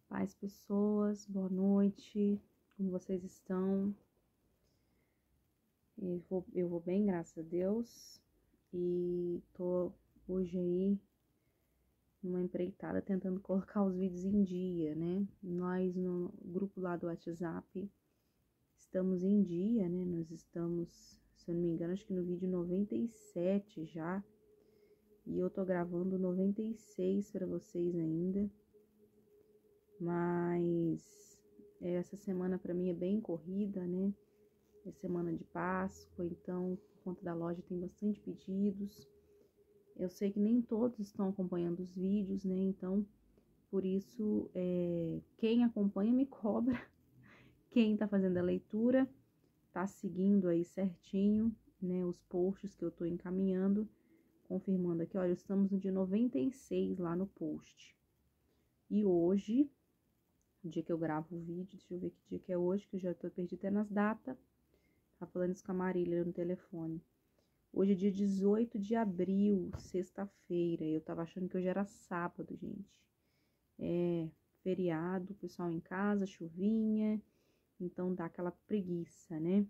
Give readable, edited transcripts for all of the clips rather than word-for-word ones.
Paz, pessoas, boa noite, como vocês estão? Eu vou bem, graças a Deus, e tô hoje aí numa empreitada tentando colocar os vídeos em dia, né? Nós no grupo lá do WhatsApp estamos em dia, né? Nós estamos, se eu não me engano, acho que no vídeo 97 já, e eu tô gravando 96 para vocês ainda, mas essa semana para mim é bem corrida, né? É semana de Páscoa, então por conta da loja tem bastante pedidos. Eu sei que nem todos estão acompanhando os vídeos, né? Então, por isso, quem acompanha me cobra. Quem tá fazendo a leitura tá seguindo aí certinho, né? Os posts que eu tô encaminhando, confirmando aqui, olha, estamos no dia 96 lá no post. E hoje, o dia que eu gravo o vídeo, deixa eu ver que dia que é hoje, que eu já tô perdida até nas datas. Tá falando isso com a Marília no telefone. Hoje é dia 18 de abril, sexta-feira. Eu tava achando que hoje era sábado, gente. É feriado, pessoal em casa, chuvinha. Então dá aquela preguiça, né?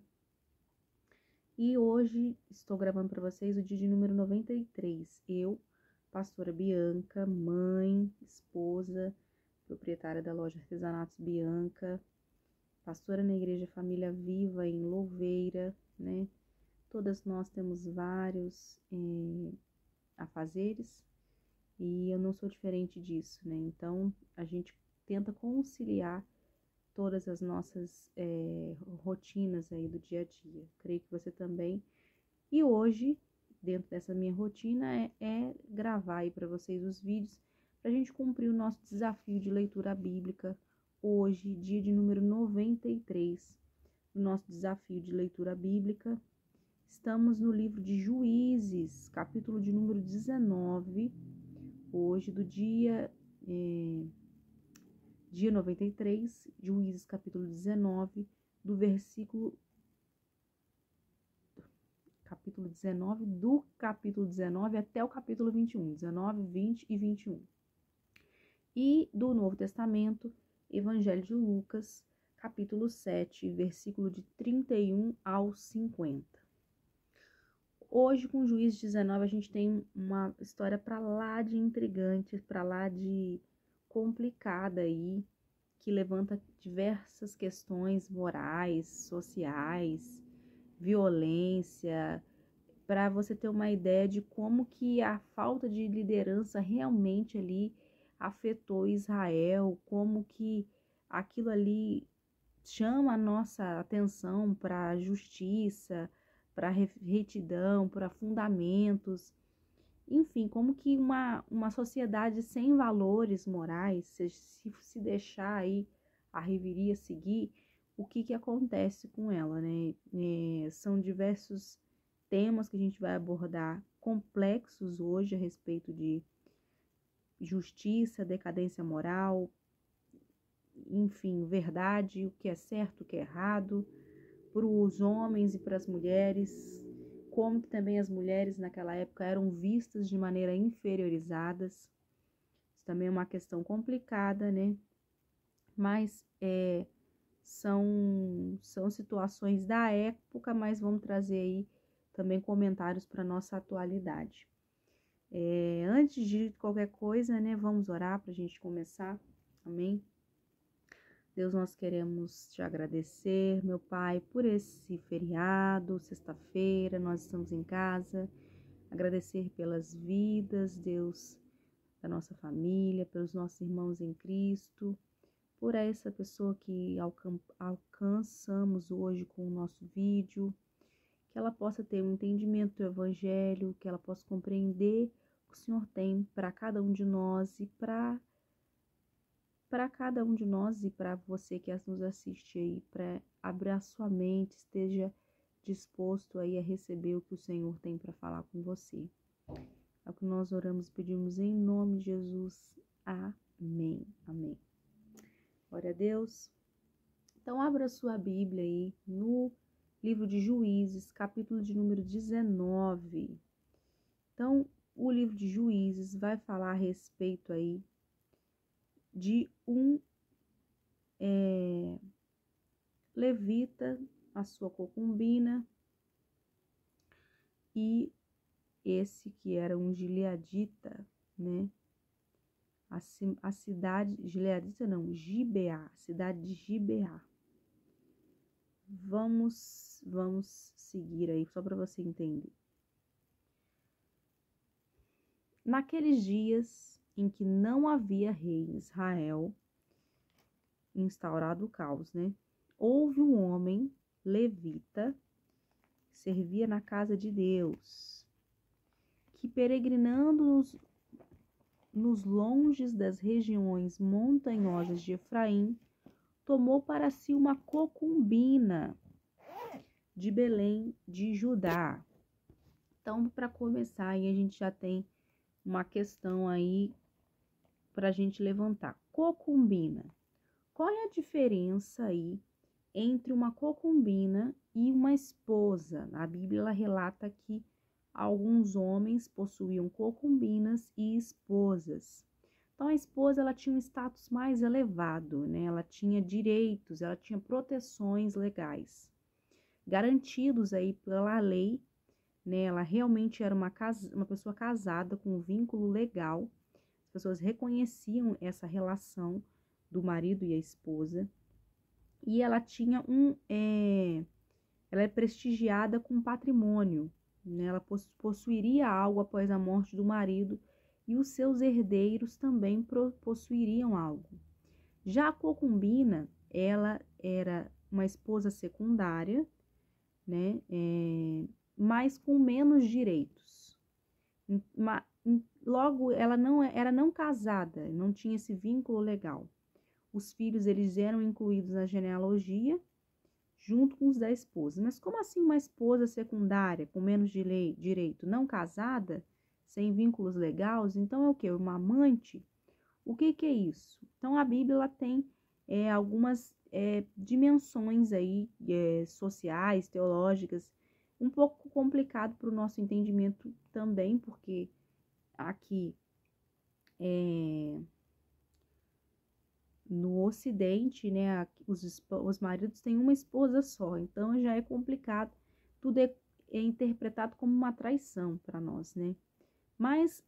E hoje estou gravando para vocês o dia de número 93. Eu, pastora Bianca, mãe, esposa, proprietária da loja Artesanatos Bianca, pastora na Igreja Família Viva em Louveira, né? Todas nós temos vários afazeres e eu não sou diferente disso, né? Então, a gente tenta conciliar todas as nossas rotinas aí do dia a dia. Creio que você também. E hoje, dentro dessa minha rotina, é gravar aí para vocês os vídeos para a gente cumprir o nosso desafio de leitura bíblica. Hoje, dia de número 93, o nosso desafio de leitura bíblica. Estamos no livro de Juízes, capítulo de número 19, hoje do dia 93, Juízes capítulo 19, do capítulo 19 até o capítulo 21, 19, 20 e 21. E do Novo Testamento, Evangelho de Lucas, capítulo 7, versículo de 31 ao 50. Hoje, com o Juízes 19, a gente tem uma história para lá de intrigante, para lá de complicada aí, que levanta diversas questões morais, sociais, violência, para você ter uma ideia de como que a falta de liderança realmente ali afetou Israel, como que aquilo ali chama a nossa atenção para a justiça, para retidão, para fundamentos, enfim, como que uma sociedade sem valores morais, se deixar aí a reveria seguir, o que acontece com ela, né? São diversos temas que a gente vai abordar complexos hoje a respeito de justiça, decadência moral, enfim, verdade, o que é certo, o que é errado, para os homens e para as mulheres, como que também as mulheres naquela época eram vistas de maneira inferiorizadas. Isso também é uma questão complicada, né? Mas são situações da época, mas vamos trazer aí também comentários para a nossa atualidade. Antes de qualquer coisa, né, vamos orar para a gente começar. Amém? Deus, nós queremos te agradecer, meu Pai, por esse feriado, sexta-feira, nós estamos em casa. Agradecer pelas vidas, Deus, da nossa família, pelos nossos irmãos em Cristo, por essa pessoa que alcançamos hoje com o nosso vídeo, que ela possa ter um entendimento do Evangelho, que ela possa compreender o que o Senhor tem para cada um de nós e para cada um de nós e para você que nos assiste aí, para abrir a sua mente, esteja disposto aí a receber o que o Senhor tem para falar com você. É o que nós oramos e pedimos em nome de Jesus. Amém. Amém. Glória a Deus. Então, abra a sua Bíblia aí no livro de Juízes, capítulo de número 19. Então, o livro de Juízes vai falar a respeito aí de um levita, a sua concubina, e esse que era um gileadita, né? A cidade, gileadita não, Gibeá, cidade de Gibeá. Vamos seguir aí, só para você entender. Naqueles dias em que não havia rei em Israel, instaurado o caos, né? Houve um homem levita, que servia na casa de Deus, que peregrinando nos longes das regiões montanhosas de Efraim, tomou para si uma concubina de Belém de Judá. Então, para começar, aí a gente já tem uma questão aí para a gente levantar. Concubina. Qual é a diferença aí entre uma concubina e uma esposa? A Bíblia ela relata que alguns homens possuíam concubinas e esposas. Então, a esposa ela tinha um status mais elevado, né? Ela tinha direitos, ela tinha proteções legais, garantidos aí pela lei, né? Ela realmente era uma pessoa casada com um vínculo legal. As pessoas reconheciam essa relação do marido e a esposa. E ela tinha ela é prestigiada com patrimônio, né? Ela possuiria algo após a morte do marido e os seus herdeiros também possuiriam algo. Já a concubina, ela era uma esposa secundária, né? Mas com menos direitos. Logo, ela não era não casada, não tinha esse vínculo legal. Os filhos eles eram incluídos na genealogia, junto com os da esposa. Mas como assim uma esposa secundária, com menos direito, não casada, sem vínculos legais? Então é o quê? Uma amante? O que é isso? Então a Bíblia ela tem algumas dimensões aí sociais, teológicas, um pouco complicado para o nosso entendimento também, porque aqui no Ocidente, né, os maridos têm uma esposa só, então já é complicado, tudo é interpretado como uma traição para nós, né? Mas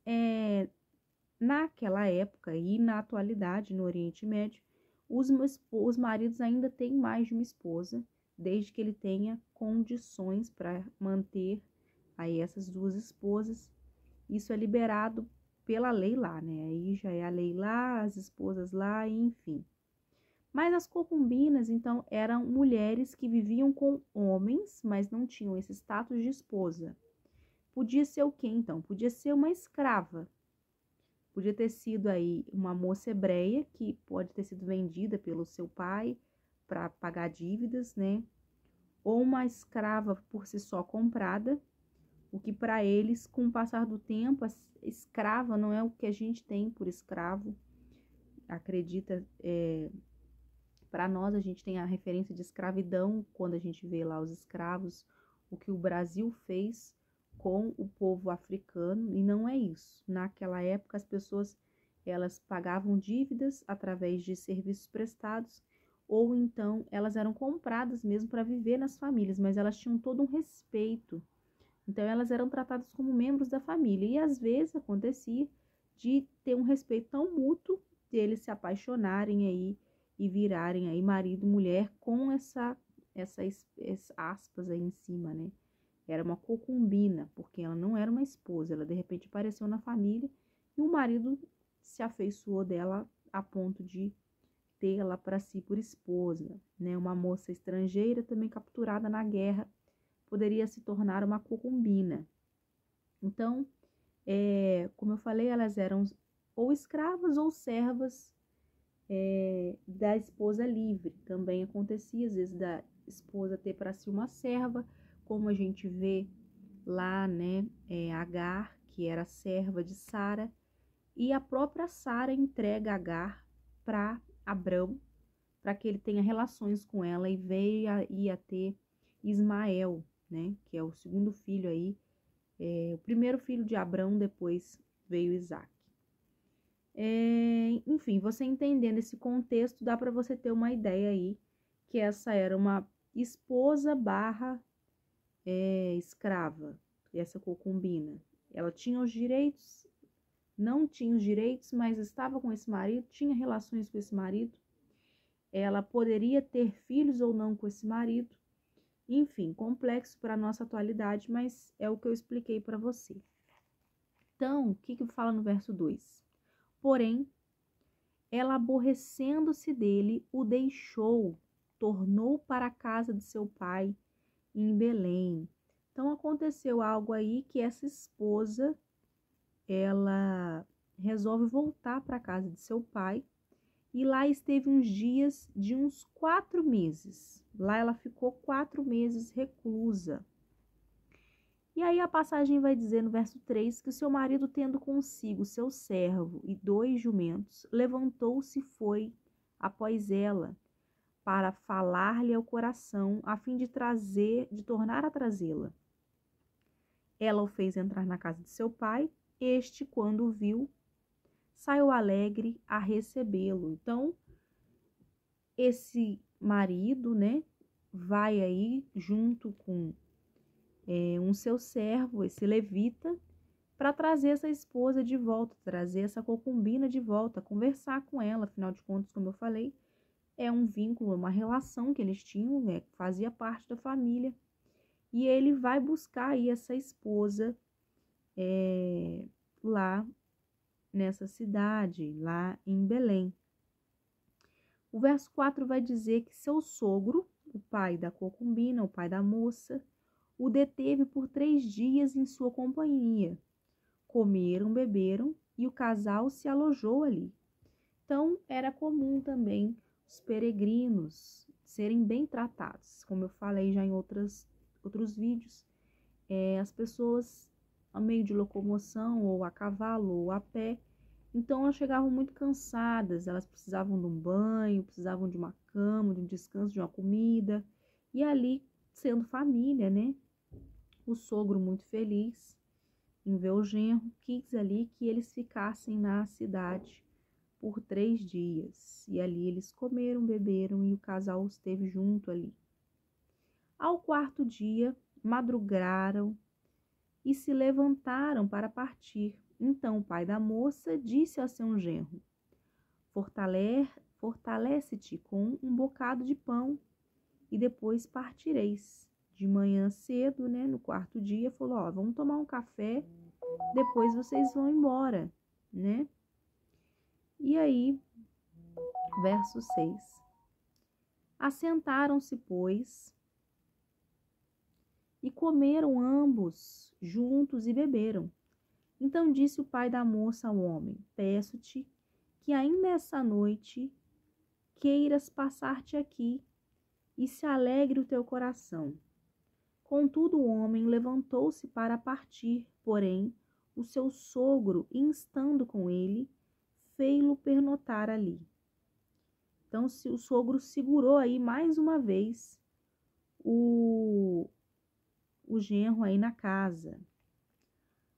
naquela época e na atualidade, no Oriente Médio, os maridos ainda têm mais de uma esposa, desde que ele tenha condições para manter aí essas duas esposas. Isso é liberado pela lei lá, né? Aí já é a lei lá, as esposas lá, enfim. Mas as concubinas, então, eram mulheres que viviam com homens, mas não tinham esse status de esposa. Podia ser o quê, então? Podia ser uma escrava. Podia ter sido aí uma moça hebreia, que pode ter sido vendida pelo seu pai para pagar dívidas, né? Ou uma escrava por si só comprada, o que para eles, com o passar do tempo, a escrava não é o que a gente tem por escravo. Acredita, para nós a gente tem a referência de escravidão, quando a gente vê lá os escravos, o que o Brasil fez com o povo africano, e não é isso. Naquela época as pessoas elas pagavam dívidas através de serviços prestados, ou então elas eram compradas mesmo para viver nas famílias, mas elas tinham todo um respeito. Então, elas eram tratadas como membros da família. E, às vezes, acontecia de ter um respeito tão mútuo, de eles se apaixonarem aí e virarem aí marido e mulher com essas aspas aí em cima, né? Era uma concubina, porque ela não era uma esposa. Ela, de repente, apareceu na família e o marido se afeiçoou dela a ponto de tê-la para si por esposa, né? Uma moça estrangeira também capturada na guerra poderia se tornar uma concubina. Então, como eu falei, elas eram ou escravas ou servas da esposa livre. Também acontecia, às vezes, da esposa ter para si uma serva, como a gente vê lá, né, Agar, que era serva de Sara, e a própria Sara entrega Agar para Abrão, para que ele tenha relações com ela e ia ter Ismael, né, que é o segundo filho aí, o primeiro filho de Abrão, depois veio Isaac. Enfim, você entendendo esse contexto, dá para você ter uma ideia aí que essa era uma esposa barra escrava, essa concubina. Ela tinha os direitos, não tinha os direitos, mas estava com esse marido, tinha relações com esse marido. Ela poderia ter filhos ou não com esse marido. Enfim, complexo para a nossa atualidade, mas é o que eu expliquei para você. Então, o que fala no verso 2? Porém, ela, aborrecendo-se dele, o deixou, tornou para a casa de seu pai em Belém. Então, aconteceu algo aí que essa esposa, ela resolve voltar para a casa de seu pai e lá esteve uns dias de uns 4 meses. Lá ela ficou 4 meses reclusa. E aí a passagem vai dizer no verso 3 que o seu marido, tendo consigo seu servo e 2 jumentos, levantou-se e foi após ela, para falar-lhe ao coração, a fim de tornar a trazê-la. Ela o fez entrar na casa de seu pai. Este, quando o viu, saiu alegre a recebê-lo. Então, esse marido, né, vai aí junto com um seu servo, esse levita, para trazer essa esposa de volta, trazer essa concubina de volta, conversar com ela. Afinal de contas, como eu falei, é um vínculo, uma relação que eles tinham, né, que fazia parte da família. E ele vai buscar aí essa esposa lá nessa cidade, lá em Belém. O verso 4 vai dizer que seu sogro, o pai da concubina, o pai da moça, o deteve por 3 dias em sua companhia. Comeram, beberam e o casal se alojou ali. Então, era comum também os peregrinos serem bem tratados. Como eu falei já em outros vídeos, as pessoas a meio de locomoção, ou a cavalo, ou a pé, então elas chegavam muito cansadas, elas precisavam de um banho, precisavam de uma cama, de um descanso, de uma comida. E ali, sendo família, né? O sogro, muito feliz em ver o genro, quis ali que eles ficassem na cidade por 3 dias. E ali eles comeram, beberam e o casal esteve junto ali. Ao 4º dia, madrugaram e se levantaram para partir. Então o pai da moça disse ao seu genro: Fortalece-te com um bocado de pão e depois partireis. De manhã cedo, né, no 4º dia, falou: vamos tomar um café, depois vocês vão embora, né? E aí, verso 6. Assentaram-se, pois, e comeram ambos juntos e beberam. Então disse o pai da moça ao homem: Peço-te que ainda essa noite queiras passar-te aqui, e se alegre o teu coração. Contudo, o homem levantou-se para partir, porém, o seu sogro, instando com ele, fei-lo pernotar ali. Então, o sogro segurou aí mais uma vez o genro aí na casa.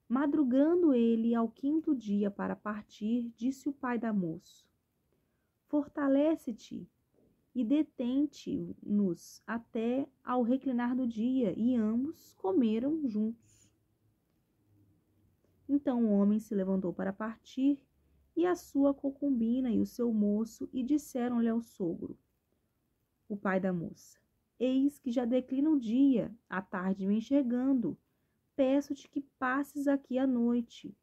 Madrugando ele ao 5º dia para partir, disse o pai da moça: Fortalece-te e detente-nos até ao reclinar do dia. E ambos comeram juntos. Então o homem se levantou para partir, e a sua concubina e o seu moço, e disseram-lhe ao sogro, o pai da moça: Eis que já declina o dia, a tarde vem chegando. Peço-te que passes aqui a noite.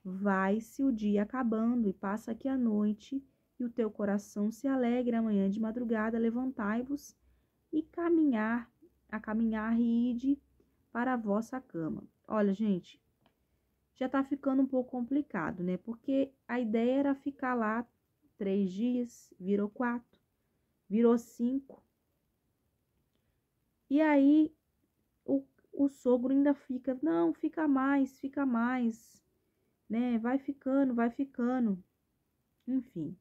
Vai-se o dia acabando, e passa aqui a noite, e o teu coração se alegre. Amanhã de madrugada levantai-vos e caminhar e ide para a vossa cama. Olha, gente, já tá ficando um pouco complicado, né? Porque a ideia era ficar lá 3 dias, virou 4, virou 5. E aí o sogro ainda fica, não, fica mais, né? Vai ficando. Enfim.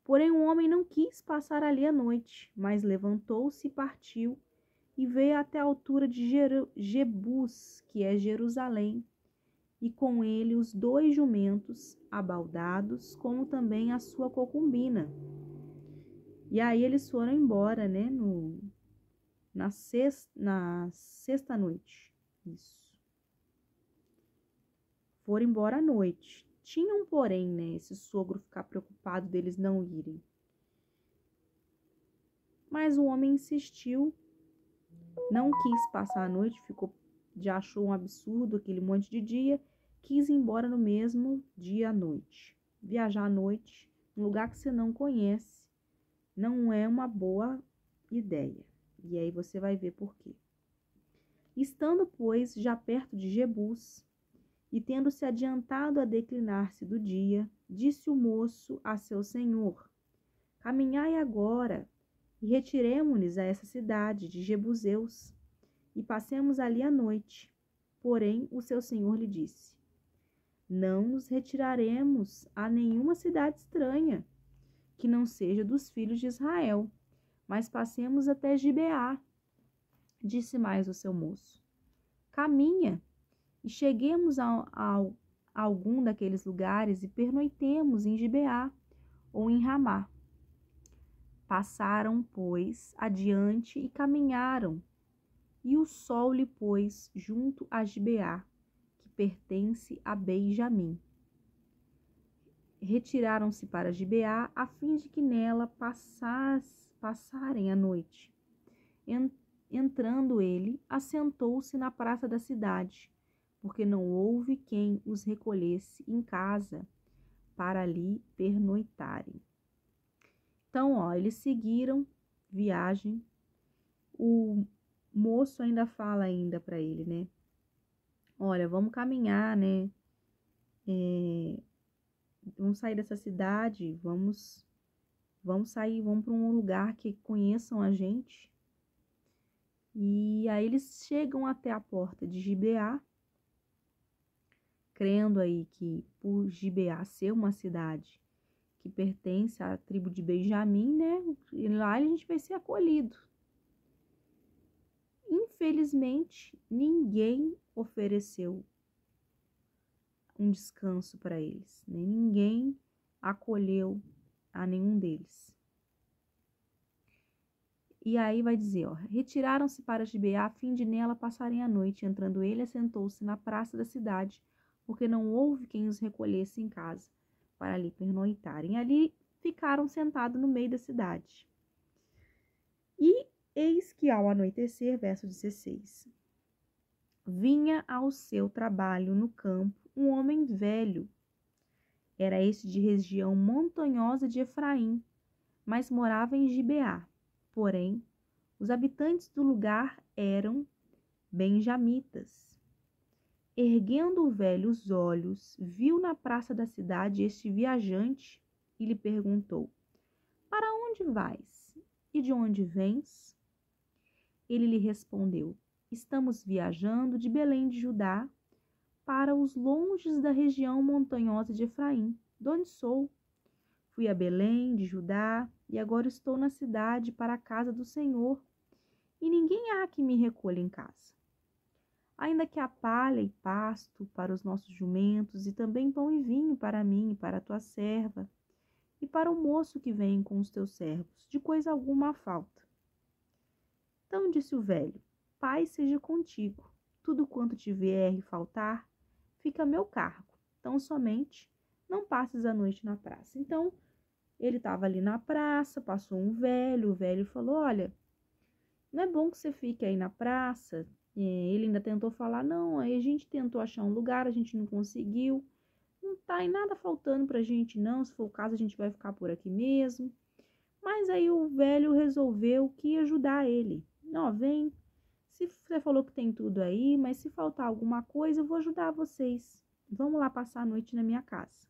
Porém, o homem não quis passar ali a noite, mas levantou-se e partiu, e veio até a altura de Jebus, que é Jerusalém, e com ele os 2 jumentos abaldados, como também a sua concubina. E aí eles foram embora, né, na sexta noite. Isso. Foram embora à noite. Tinham, porém, né, esse sogro ficar preocupado deles não irem. Mas o homem insistiu, não quis passar a noite, já achou um absurdo aquele monte de dia, quis ir embora no mesmo dia à noite. Viajar à noite, num lugar que você não conhece, não é uma boa ideia. E aí você vai ver por quê. Estando, pois, já perto de Jebus, e tendo se adiantado a declinar-se do dia, disse o moço a seu senhor: Caminhai agora, e retiremo-nos a essa cidade de Jebuseus, e passemos ali a noite. Porém, o seu senhor lhe disse: Não nos retiraremos a nenhuma cidade estranha, que não seja dos filhos de Israel, mas passemos até Gibeá. Disse mais o seu moço: Caminha, e cheguemos a algum daqueles lugares e pernoitemos em Gibeá ou em Ramá. Passaram, pois, adiante e caminharam, e o sol lhe pôs junto a Gibeá, que pertence a Benjamim. Retiraram-se para Gibeá, a fim de que nela passarem a noite. Entrando ele, assentou-se na praça da cidade, porque não houve quem os recolhesse em casa para ali pernoitarem. Então, eles seguiram viagem. O moço ainda fala para ele, né? Olha, vamos caminhar, né? Vamos sair dessa cidade, vamos sair, vamos para um lugar que conheçam a gente. E aí eles chegam até a porta de Gibeá, crendo aí que por Gibeá ser uma cidade que pertence à tribo de Benjamim, né? E lá a gente vai ser acolhido. Infelizmente, ninguém ofereceu um descanso para eles, né? Ninguém acolheu a nenhum deles. E aí vai dizer, retiraram-se para Gibeá a fim de nela passarem a noite. Entrando ele, assentou-se na praça da cidade, porque não houve quem os recolhesse em casa para ali pernoitarem. Ali ficaram sentados no meio da cidade. E eis que ao anoitecer, verso 16, vinha ao seu trabalho no campo um homem velho. Era este de região montanhosa de Efraim, mas morava em Gibeá. Porém, os habitantes do lugar eram benjamitas. Erguendo o velho os olhos, viu na praça da cidade este viajante e lhe perguntou: Para onde vais? E de onde vens? Ele lhe respondeu: Estamos viajando de Belém de Judá para os longes da região montanhosa de Efraim, de onde sou. Fui a Belém de Judá e agora estou na cidade para a casa do Senhor, e ninguém há que me recolha em casa. Ainda que há palha e pasto para os nossos jumentos, e também pão e vinho para mim e para a tua serva, e para o moço que vem com os teus servos, de coisa alguma há falta. Então disse o velho: Paz seja contigo, tudo quanto te vier e faltar, fica a meu cargo, tão somente não passes a noite na praça. Então, ele estava ali na praça, passou um velho, o velho falou: Olha, não é bom que você fique aí na praça. Ele ainda tentou falar: Não, aí a gente tentou achar um lugar, a gente não conseguiu, não tá aí nada faltando pra gente não, se for o caso a gente vai ficar por aqui mesmo. Mas aí o velho resolveu que ia ajudar ele. Não, vem, se você falou que tem tudo aí, mas se faltar alguma coisa eu vou ajudar vocês. Vamos lá passar a noite na minha casa.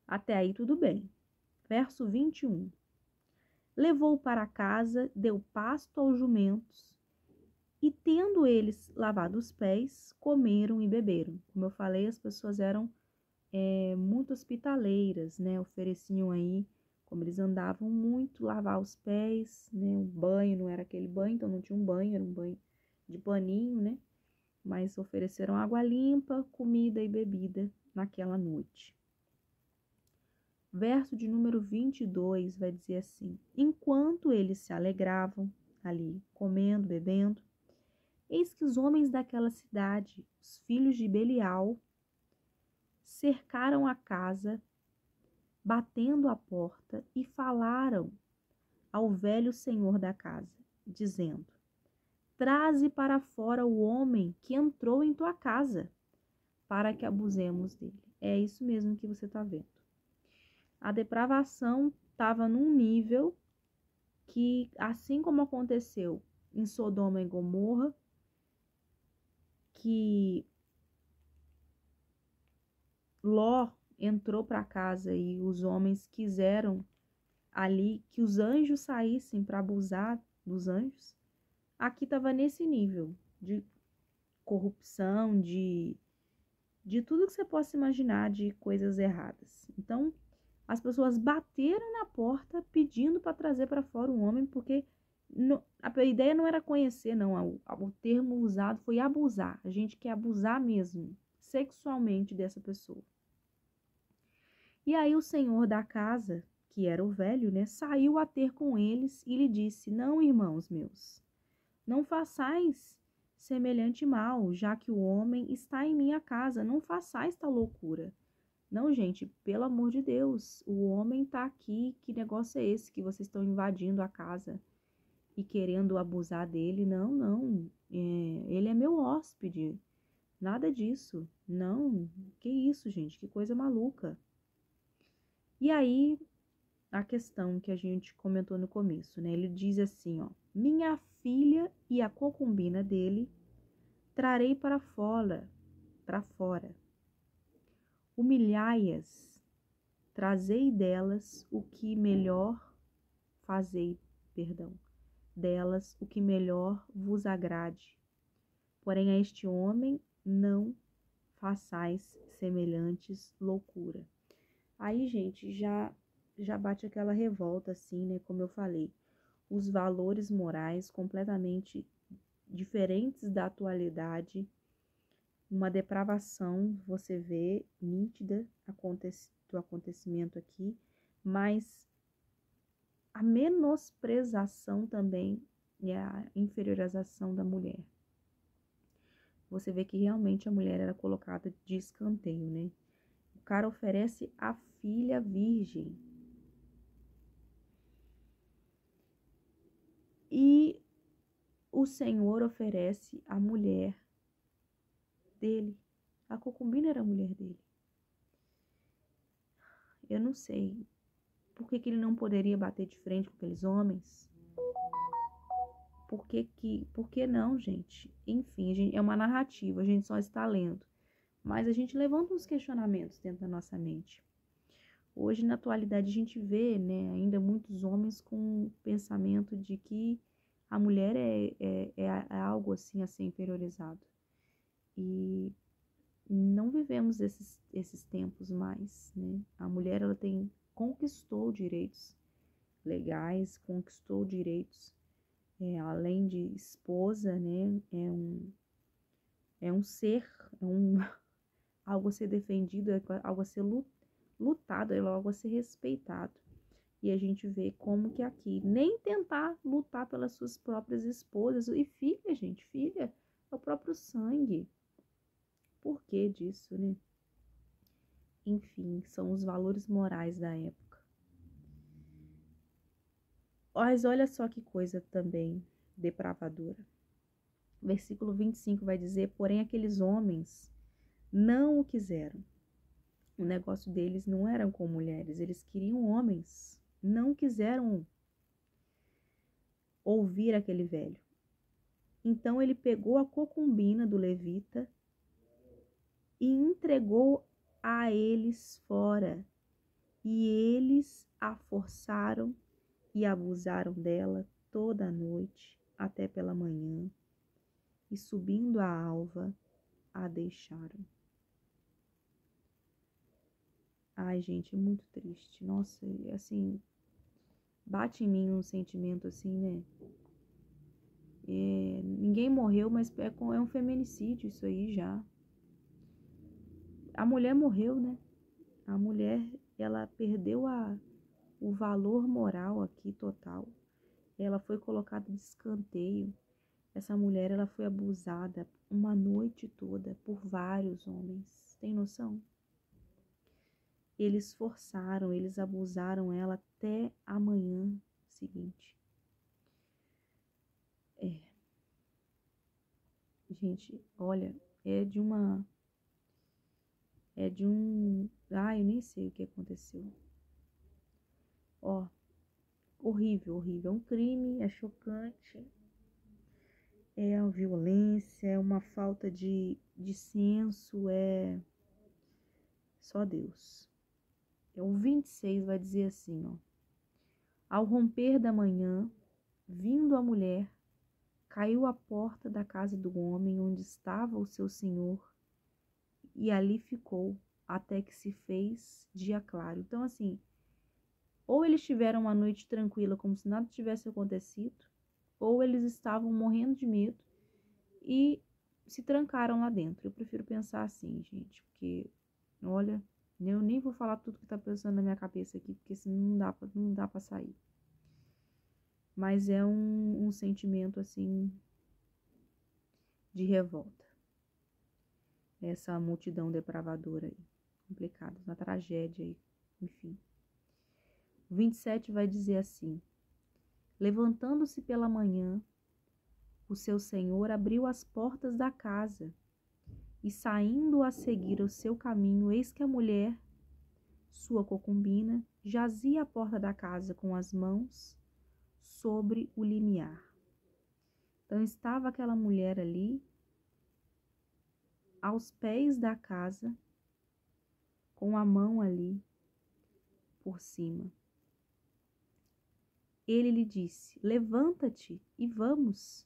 Até aí tudo bem. Verso 21. Levou para casa, deu pasto aos jumentos, e tendo eles lavado os pés, comeram e beberam. Como eu falei, as pessoas eram muito hospitaleiras, né? Ofereciam aí, como eles andavam muito, lavar os pés, né? O banho não era aquele banho, então não tinha um banho, era um banho de paninho, né? mas ofereceram água limpa, comida e bebida naquela noite. Verso de número 22 vai dizer assim: enquanto eles se alegravam ali, comendo, bebendo, eis que os homens daquela cidade, os filhos de Belial, cercaram a casa, batendo a porta, e falaram ao velho senhor da casa, dizendo: traze para fora o homem que entrou em tua casa, para que abusemos dele. É isso mesmo que você está vendo. A depravação estava num nível que, assim como aconteceu em Sodoma e Gomorra, que Ló entrou para casa e os homens quiseram ali que os anjos saíssem para abusar dos anjos, aqui estava nesse nível de corrupção, de tudo que você possa imaginar de coisas erradas. Então, as pessoas bateram na porta pedindo para trazer para fora um homem, porque a ideia não era conhecer, não. O termo usado foi abusar. A gente quer abusar mesmo, sexualmente, dessa pessoa. E aí o senhor da casa, que era o velho, né, saiu a ter com eles e lhe disse: não, irmãos meus, não façais semelhante mal, já que o homem está em minha casa, não façais tal loucura. Não, gente, pelo amor de Deus, o homem tá aqui, que negócio é esse que vocês estão invadindo a casa e querendo abusar dele? Não, ele é meu hóspede, nada disso, não, que isso, gente, que coisa maluca. E aí, a questão que a gente comentou no começo, né, ele diz assim, ó: minha filha e a concubina dele trarei para fora, humilhai-as, trazei delas o que melhor delas o que melhor vos agrade. Porém a este homem não façais semelhantes loucura. Aí, gente, já bate aquela revolta assim, né, como eu falei. Os valores morais completamente diferentes da atualidade, uma depravação, você vê, nítida do acontecimento aqui, mas a menosprezação também e a inferiorização da mulher. Você vê que realmente a mulher era colocada de escanteio, né? O cara oferece a filha virgem. E o Senhor oferece a mulher dele. A concubina era a mulher dele. Eu não sei por que ele não poderia bater de frente com aqueles homens. Por que não, gente? Enfim, é uma narrativa, a gente só está lendo. Mas a gente levanta uns questionamentos dentro da nossa mente. Hoje, na atualidade, a gente vê, né, ainda muitos homens com o pensamento de que a mulher é algo assim a ser inferiorizado. E não vivemos esses tempos mais, né? A mulher, ela conquistou direitos legais, conquistou direitos, além de esposa, né? É um ser, algo a ser defendido, algo a ser lutado, é algo a ser respeitado. E a gente vê como que aqui, nem tentar lutar pelas suas próprias esposas e filha, gente, filha é o próprio sangue. Por que disso, né? Enfim, são os valores morais da época. Mas olha só que coisa também depravadora. Versículo 25 vai dizer: porém aqueles homens não o quiseram. O negócio deles não era com mulheres, eles queriam homens. Não quiseram ouvir aquele velho. Então ele pegou a concubina do levita e entregou a eles fora. E eles a forçaram e abusaram dela toda a noite até pela manhã. E subindo a alva, a deixaram. Ai, gente, é muito triste. Nossa, assim, bate em mim um sentimento assim, né? Ninguém morreu, mas é um feminicídio isso aí já. A mulher morreu, né? A mulher, ela perdeu o valor moral aqui total. Ela foi colocada de escanteio. Essa mulher, ela foi abusada uma noite toda por vários homens. Tem noção? Eles forçaram, eles abusaram ela até a manhã seguinte. Gente, olha, é de um... eu nem sei o que aconteceu. Ó, horrível, horrível. É um crime, é chocante. É a violência, é uma falta de senso, é só Deus. O 26 vai dizer assim, ó. Ao romper da manhã, vindo a mulher, caiu à porta da casa do homem onde estava o seu senhor e ali ficou até que se fez dia claro. Então, assim, ou eles tiveram uma noite tranquila como se nada tivesse acontecido, ou eles estavam morrendo de medo e se trancaram lá dentro. Eu prefiro pensar assim, gente, porque, olha, eu nem vou falar tudo que tá pensando na minha cabeça aqui, porque senão não dá pra sair. Mas é um sentimento, assim, de revolta. Essa multidão depravadora aí, complicada, uma tragédia aí, enfim. O 27 vai dizer assim: levantando-se pela manhã, o seu senhor abriu as portas da casa e, saindo a seguir o seu caminho, eis que a mulher, sua concubina, jazia à porta da casa com as mãos sobre o limiar. Então estava aquela mulher ali, aos pés da casa, com a mão ali por cima. Ele lhe disse: levanta-te e vamos.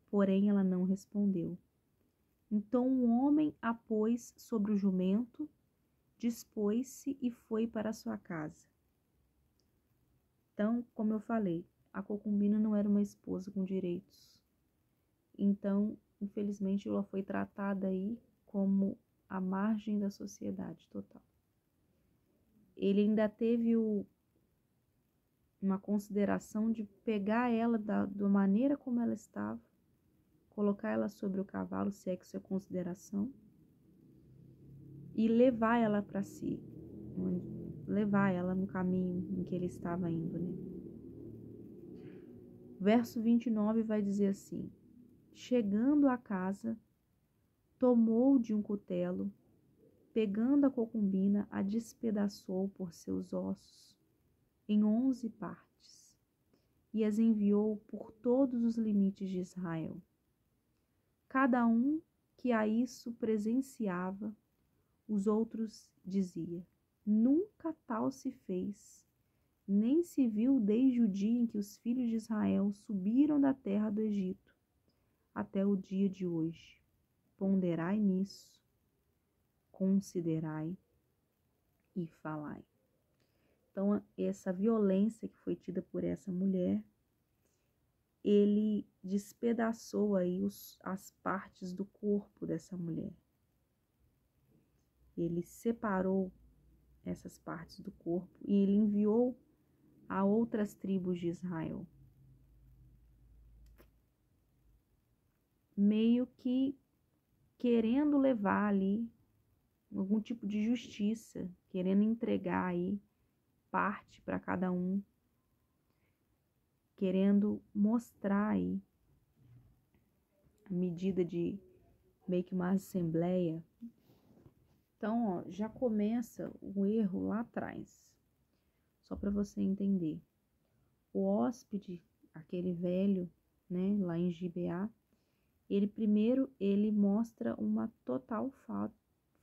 Porém ela não respondeu. Então um homem a pôs sobre o jumento, dispôs-se e foi para sua casa. Então, como eu falei, a concubina não era uma esposa com direitos. Então, infelizmente, ela foi tratada aí como a margem da sociedade total. Ele ainda teve uma consideração de pegar ela da maneira como ela estava, colocar ela sobre o cavalo, se é que isso é consideração, e levar ela para si, levar ela no caminho em que ele estava indo, né? Verso 29 vai dizer assim: chegando à casa, tomou de um cutelo, pegando a concubina, a despedaçou por seus ossos em 11 partes e as enviou por todos os limites de Israel. Cada um que a isso presenciava, os outros dizia: nunca tal se fez, nem se viu desde o dia em que os filhos de Israel subiram da terra do Egito até o dia de hoje. Ponderai nisso, considerai e falai. Então, essa violência que foi tida por essa mulher, ele despedaçou aí as partes do corpo dessa mulher. Ele separou essas partes do corpo e ele enviou a outras tribos de Israel. Meio que querendo levar ali algum tipo de justiça, querendo entregar aí parte para cada um, querendo mostrar aí a medida de meio que uma assembleia. Então, ó, já começa o erro lá atrás, só para você entender. O hóspede, aquele velho, né, lá em Gibeá, ele mostra uma total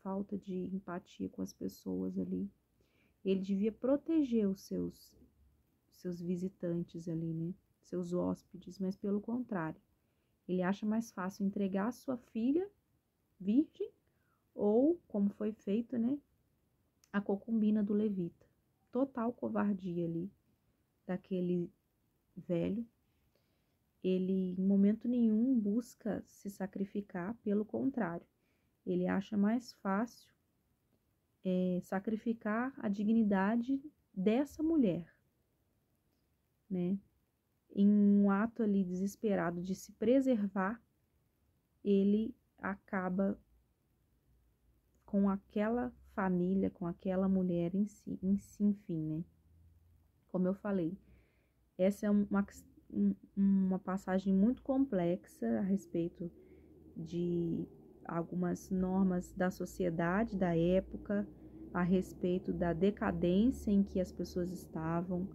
falta de empatia com as pessoas ali. Ele devia proteger os seus visitantes ali, né, seus hóspedes, mas pelo contrário, ele acha mais fácil entregar a sua filha virgem ou, como foi feito, né, a concubina do levita. Total covardia ali daquele velho. ele em momento nenhum busca se sacrificar, pelo contrário, ele acha mais fácil sacrificar a dignidade dessa mulher, né? Em um ato ali desesperado de se preservar, ele acaba com aquela família, com aquela mulher em si, enfim, né? Como eu falei, essa é uma passagem muito complexa a respeito de algumas normas da sociedade da época, a respeito da decadência em que as pessoas estavam,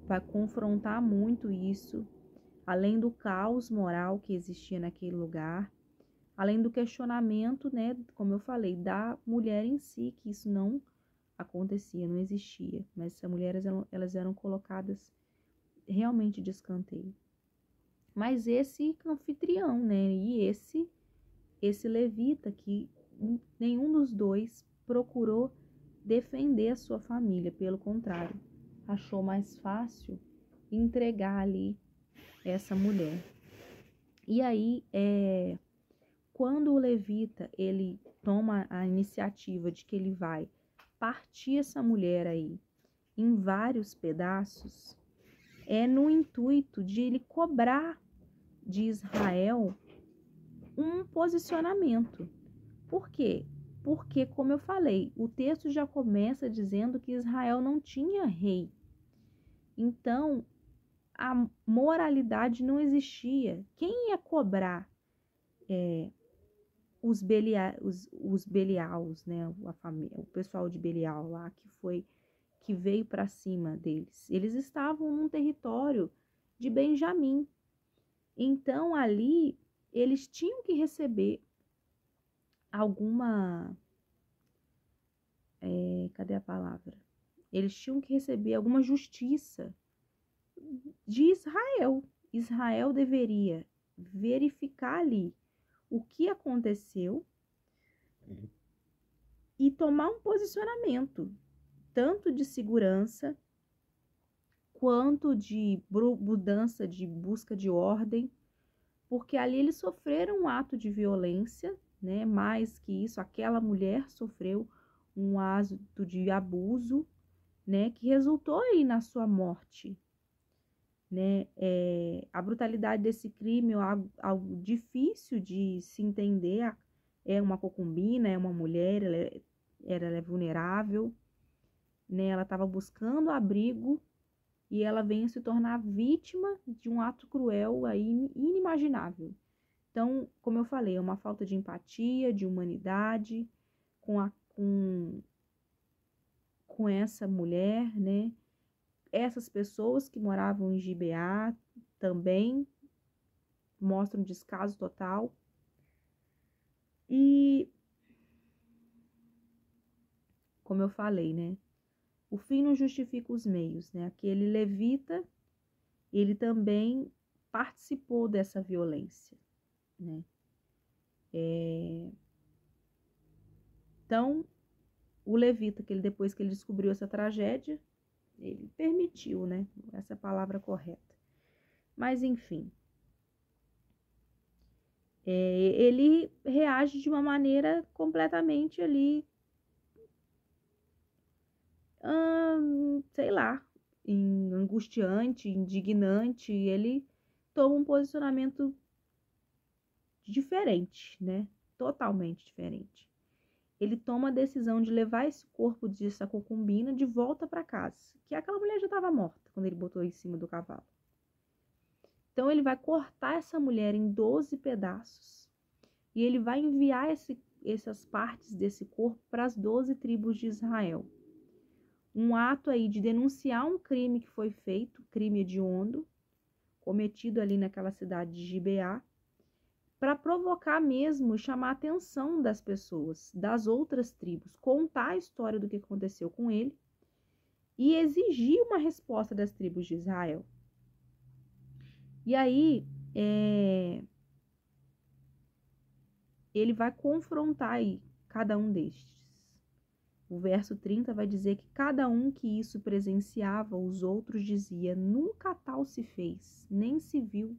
vai confrontar muito isso, além do caos moral que existia naquele lugar, além do questionamento, né, como eu falei, da mulher em si, que isso não acontecia, não existia, mas essas mulheres elas eram colocadas realmente de escanteio. Mas esse anfitrião, né, e esse levita, que nenhum dos dois procurou defender a sua família, pelo contrário, achou mais fácil entregar ali essa mulher. E aí, quando o levita, ele toma a iniciativa de que ele vai partir essa mulher aí em vários pedaços, é no intuito de ele cobrar de Israel um posicionamento. Por quê? Porque, como eu falei, o texto já começa dizendo que Israel não tinha rei. Então, a moralidade não existia. Quem ia cobrar os Beliaus, né? O pessoal de Belial lá que veio para cima deles. Eles estavam num território de Benjamim. Então, ali, eles tinham que receber alguma... cadê a palavra? Eles tinham que receber alguma justiça de Israel. Israel deveria verificar ali o que aconteceu e tomar um posicionamento, tanto de segurança quanto de mudança, de busca de ordem, porque ali eles sofreram um ato de violência, né? Mais que isso, aquela mulher sofreu um ato de abuso, né? Que resultou aí na sua morte, né? A brutalidade desse crime é algo difícil de se entender. É uma concubina, é uma mulher, ela é vulnerável, né? Ela estava buscando abrigo e ela vem se tornar vítima de um ato cruel aí inimaginável. Então, como eu falei, é uma falta de empatia, de humanidade com essa mulher, né? Essas pessoas que moravam em Gibeá também mostram descaso total. E, como eu falei, né? O fim não justifica os meios, né? Aquele levita, ele também participou dessa violência, né? Então, o levita, depois que ele descobriu essa tragédia, ele permitiu, né? Essa é a palavra correta. Mas, enfim, ele reage de uma maneira completamente ali, sei lá, angustiante, indignante. Ele toma um posicionamento diferente, né? Totalmente diferente. Ele toma a decisão de levar esse corpo dessa concubina de volta para casa, que aquela mulher já estava morta quando ele botou em cima do cavalo. Então ele vai cortar essa mulher em 12 pedaços e ele vai enviar essas partes desse corpo para as 12 tribos de Israel. Um ato aí de denunciar um crime que foi feito, crime hediondo, cometido ali naquela cidade de Gibeá, para provocar mesmo e chamar a atenção das pessoas, das outras tribos, contar a história do que aconteceu com ele e exigir uma resposta das tribos de Israel. E aí, ele vai confrontar aí cada um destes. O verso 30 vai dizer que cada um que isso presenciava, os outros dizia, nunca tal se fez, nem se viu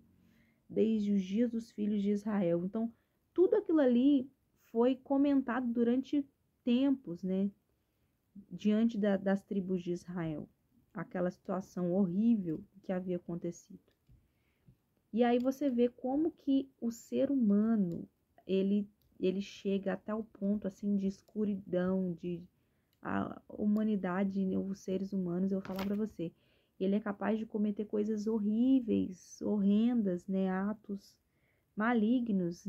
desde os dias dos filhos de Israel. Então, tudo aquilo ali foi comentado durante tempos, né? Diante das tribos de Israel. Aquela situação horrível que havia acontecido. E aí você vê como que o ser humano, ele chega até o ponto assim de escuridão, de a humanidade, os seres humanos, eu vou falar para você, ele é capaz de cometer coisas horríveis, horrendas, né, atos malignos.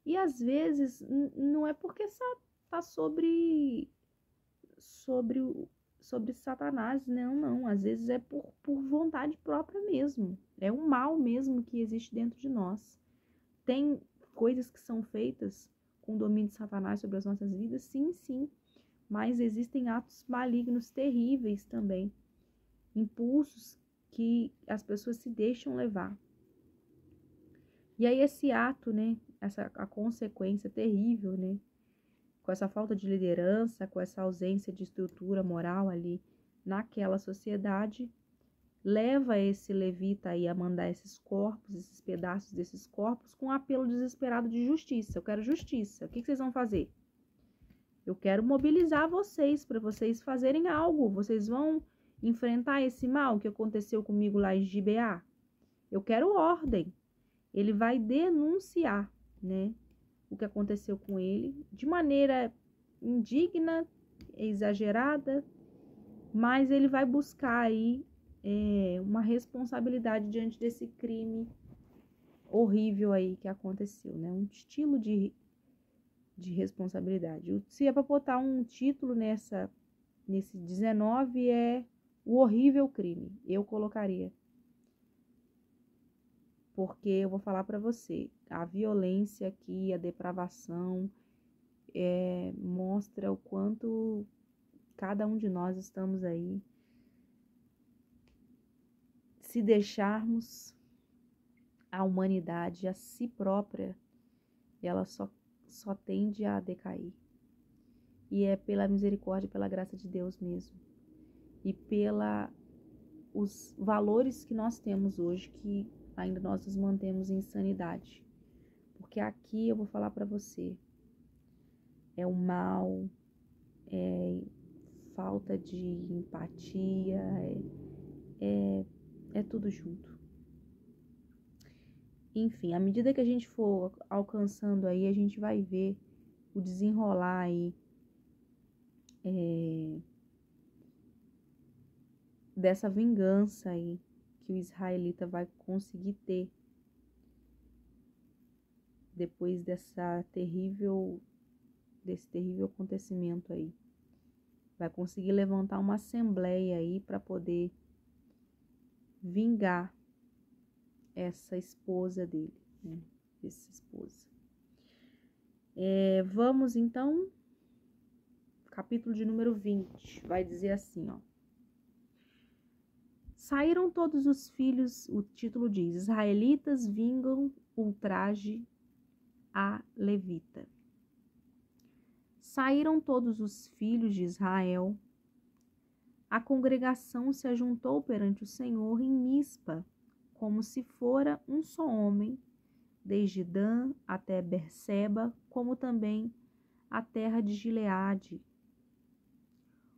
E às vezes não é porque está sobre Satanás, não. Às vezes é por vontade própria mesmo. É um mal mesmo que existe dentro de nós. Tem coisas que são feitas com o domínio de Satanás sobre as nossas vidas? Sim. Mas existem atos malignos terríveis também. Impulsos que as pessoas se deixam levar. E aí esse ato, né? A consequência terrível, né? Com essa falta de liderança, com essa ausência de estrutura moral ali naquela sociedade, leva esse levita aí a mandar esses corpos, esses pedaços desses corpos, com um apelo desesperado de justiça. Eu quero justiça. O que vocês vão fazer? Eu quero mobilizar vocês para vocês fazerem algo. Vocês vão enfrentar esse mal que aconteceu comigo lá em Gibeá. Eu quero ordem. Ele vai denunciar, né, o que aconteceu com ele, de maneira indigna, exagerada, mas ele vai buscar aí uma responsabilidade diante desse crime horrível aí que aconteceu, né? Um estilo de responsabilidade. Se é para botar um título nesse 19, é o horrível crime, eu colocaria. Porque eu vou falar para você, a violência aqui, a depravação, mostra o quanto cada um de nós estamos aí. Se deixarmos a humanidade a si própria, ela só tende a decair. E é pela misericórdia, pela graça de Deus mesmo. E os valores que nós temos hoje, que ainda nós nos mantemos em sanidade. Porque aqui eu vou falar para você, é o mal, é falta de empatia, é tudo junto. Enfim, à medida que a gente for alcançando aí, a gente vai ver o desenrolar aí dessa vingança aí que o israelita vai conseguir ter depois desse terrível acontecimento aí. Vai conseguir levantar uma assembleia aí para poder vingar essa esposa dele, né? Essa esposa. Vamos então, capítulo de número 20, vai dizer assim, ó. Saíram todos os filhos, o título diz, israelitas vingam ultraje a levita. Saíram todos os filhos de Israel. A congregação se ajuntou perante o Senhor em Mispa, como se fora um só homem, desde Dan até Berseba, como também a terra de Gileade.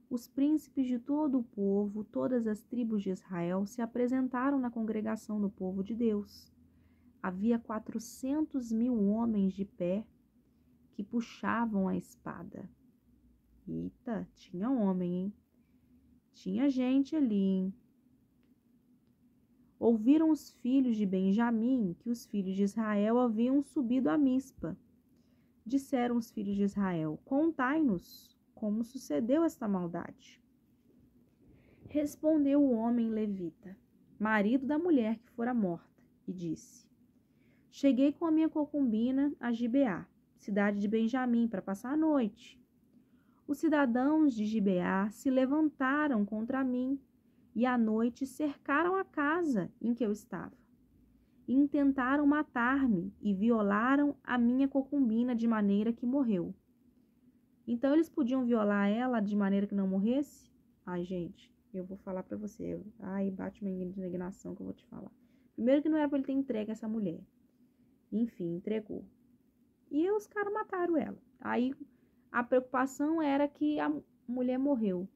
Os príncipes de todo o povo, todas as tribos de Israel, se apresentaram na congregação do povo de Deus. Havia 400.000 homens de pé que puxavam a espada. Eita, tinha homem, hein? Tinha gente ali, hein? Ouviram os filhos de Benjamim que os filhos de Israel haviam subido a Mispa. Disseram os filhos de Israel: contai-nos como sucedeu esta maldade. Respondeu o homem levita, marido da mulher que fora morta, e disse: cheguei com a minha concubina a Gibeá, cidade de Benjamim, para passar a noite. Os cidadãos de Gibeá se levantaram contra mim e à noite cercaram a casa em que eu estava. Intentaram matar-me e violaram a minha concubina de maneira que morreu. Então eles podiam violar ela de maneira que não morresse? Ai, gente, eu vou falar pra você. Ai, bate uma indignação que eu vou te falar. Primeiro que não era para ele ter entregue essa mulher. Enfim, entregou. E os caras mataram ela. Aí a preocupação era que a mulher morreu.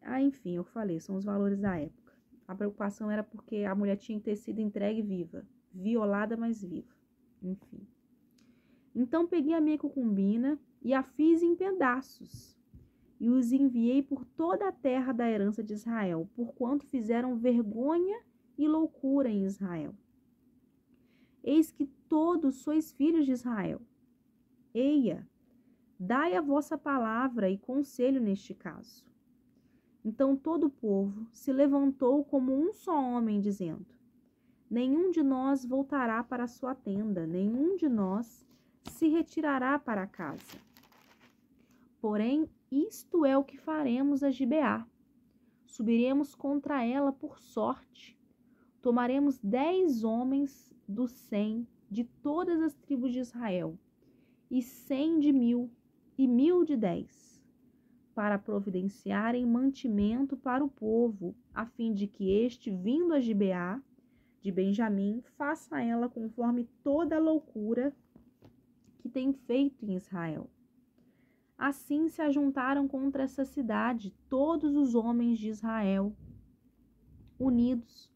Aí, enfim, eu falei, são os valores da época. A preocupação era porque a mulher tinha que ter sido entregue viva. Violada, mas viva. Enfim. Então peguei a minha concubina e a fiz em pedaços. E os enviei por toda a terra da herança de Israel, porquanto fizeram vergonha e loucura em Israel. Eis que todos sois filhos de Israel. Eia, dai a vossa palavra e conselho neste caso. Então todo o povo se levantou como um só homem, dizendo: nenhum de nós voltará para a sua tenda, nenhum de nós se retirará para casa. Porém, isto é o que faremos a Gibeá. Subiremos contra ela por sorte. Tomaremos 10 homens dos 100 de todas as tribos de Israel, e 100 de 1000, e 1000 de 10, para providenciarem mantimento para o povo, a fim de que este, vindo a Gibeá de Benjamim, faça a ela conforme toda a loucura que tem feito em Israel. Assim se ajuntaram contra essa cidade todos os homens de Israel, unidos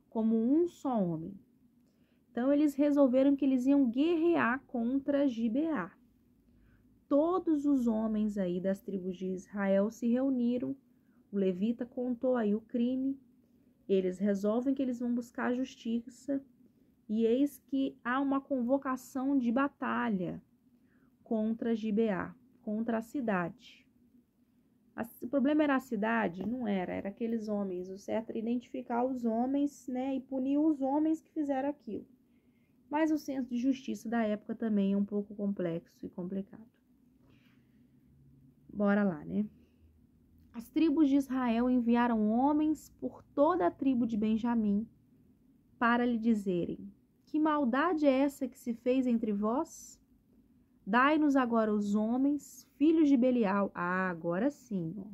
como um só homem. Então eles resolveram que eles iam guerrear contra Gibeá. Todos os homens aí das tribos de Israel se reuniram. O levita contou aí o crime. Eles resolvem que eles vão buscar a justiça. E eis que há uma convocação de batalha contra Gibeá, contra a cidade. O problema era a cidade? Não era, era aqueles homens. O certo era identificar os homens, né, e punir os homens que fizeram aquilo. Mas o senso de justiça da época também é um pouco complexo e complicado. Bora lá, né? As tribos de Israel enviaram homens por toda a tribo de Benjamim para lhe dizerem: que maldade é essa que se fez entre vós? Dai-nos agora os homens, filhos de Belial. Ah, agora sim, ó.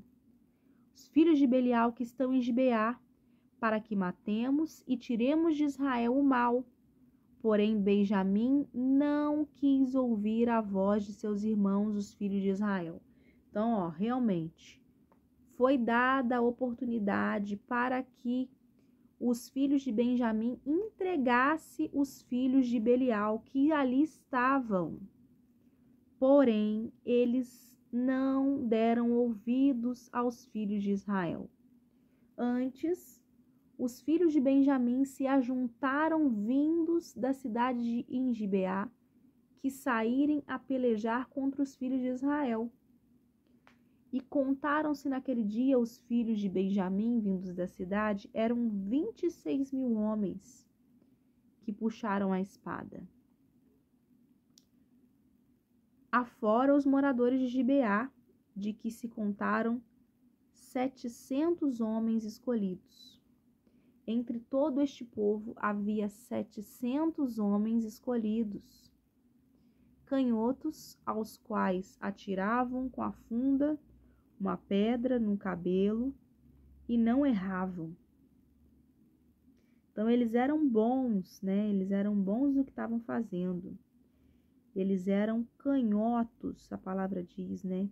Os filhos de Belial que estão em Gibeá, para que matemos e tiremos de Israel o mal. Porém, Benjamim não quis ouvir a voz de seus irmãos, os filhos de Israel. Então, ó, realmente, foi dada a oportunidade para que os filhos de Benjamim entregassem os filhos de Belial que ali estavam. Porém, eles não deram ouvidos aos filhos de Israel. Antes, os filhos de Benjamim se ajuntaram vindos da cidade de Gibeá, que saírem a pelejar contra os filhos de Israel. E contaram-se naquele dia os filhos de Benjamim vindos da cidade, eram 26.000 homens que puxaram a espada. Afora os moradores de Gibeá, de que se contaram 700 homens escolhidos. Entre todo este povo havia 700 homens escolhidos, canhotos, aos quais atiravam com a funda uma pedra no cabelo e não erravam. Então eles eram bons, né? Eles eram bons no que estavam fazendo. Eles eram canhotos, a palavra diz, né?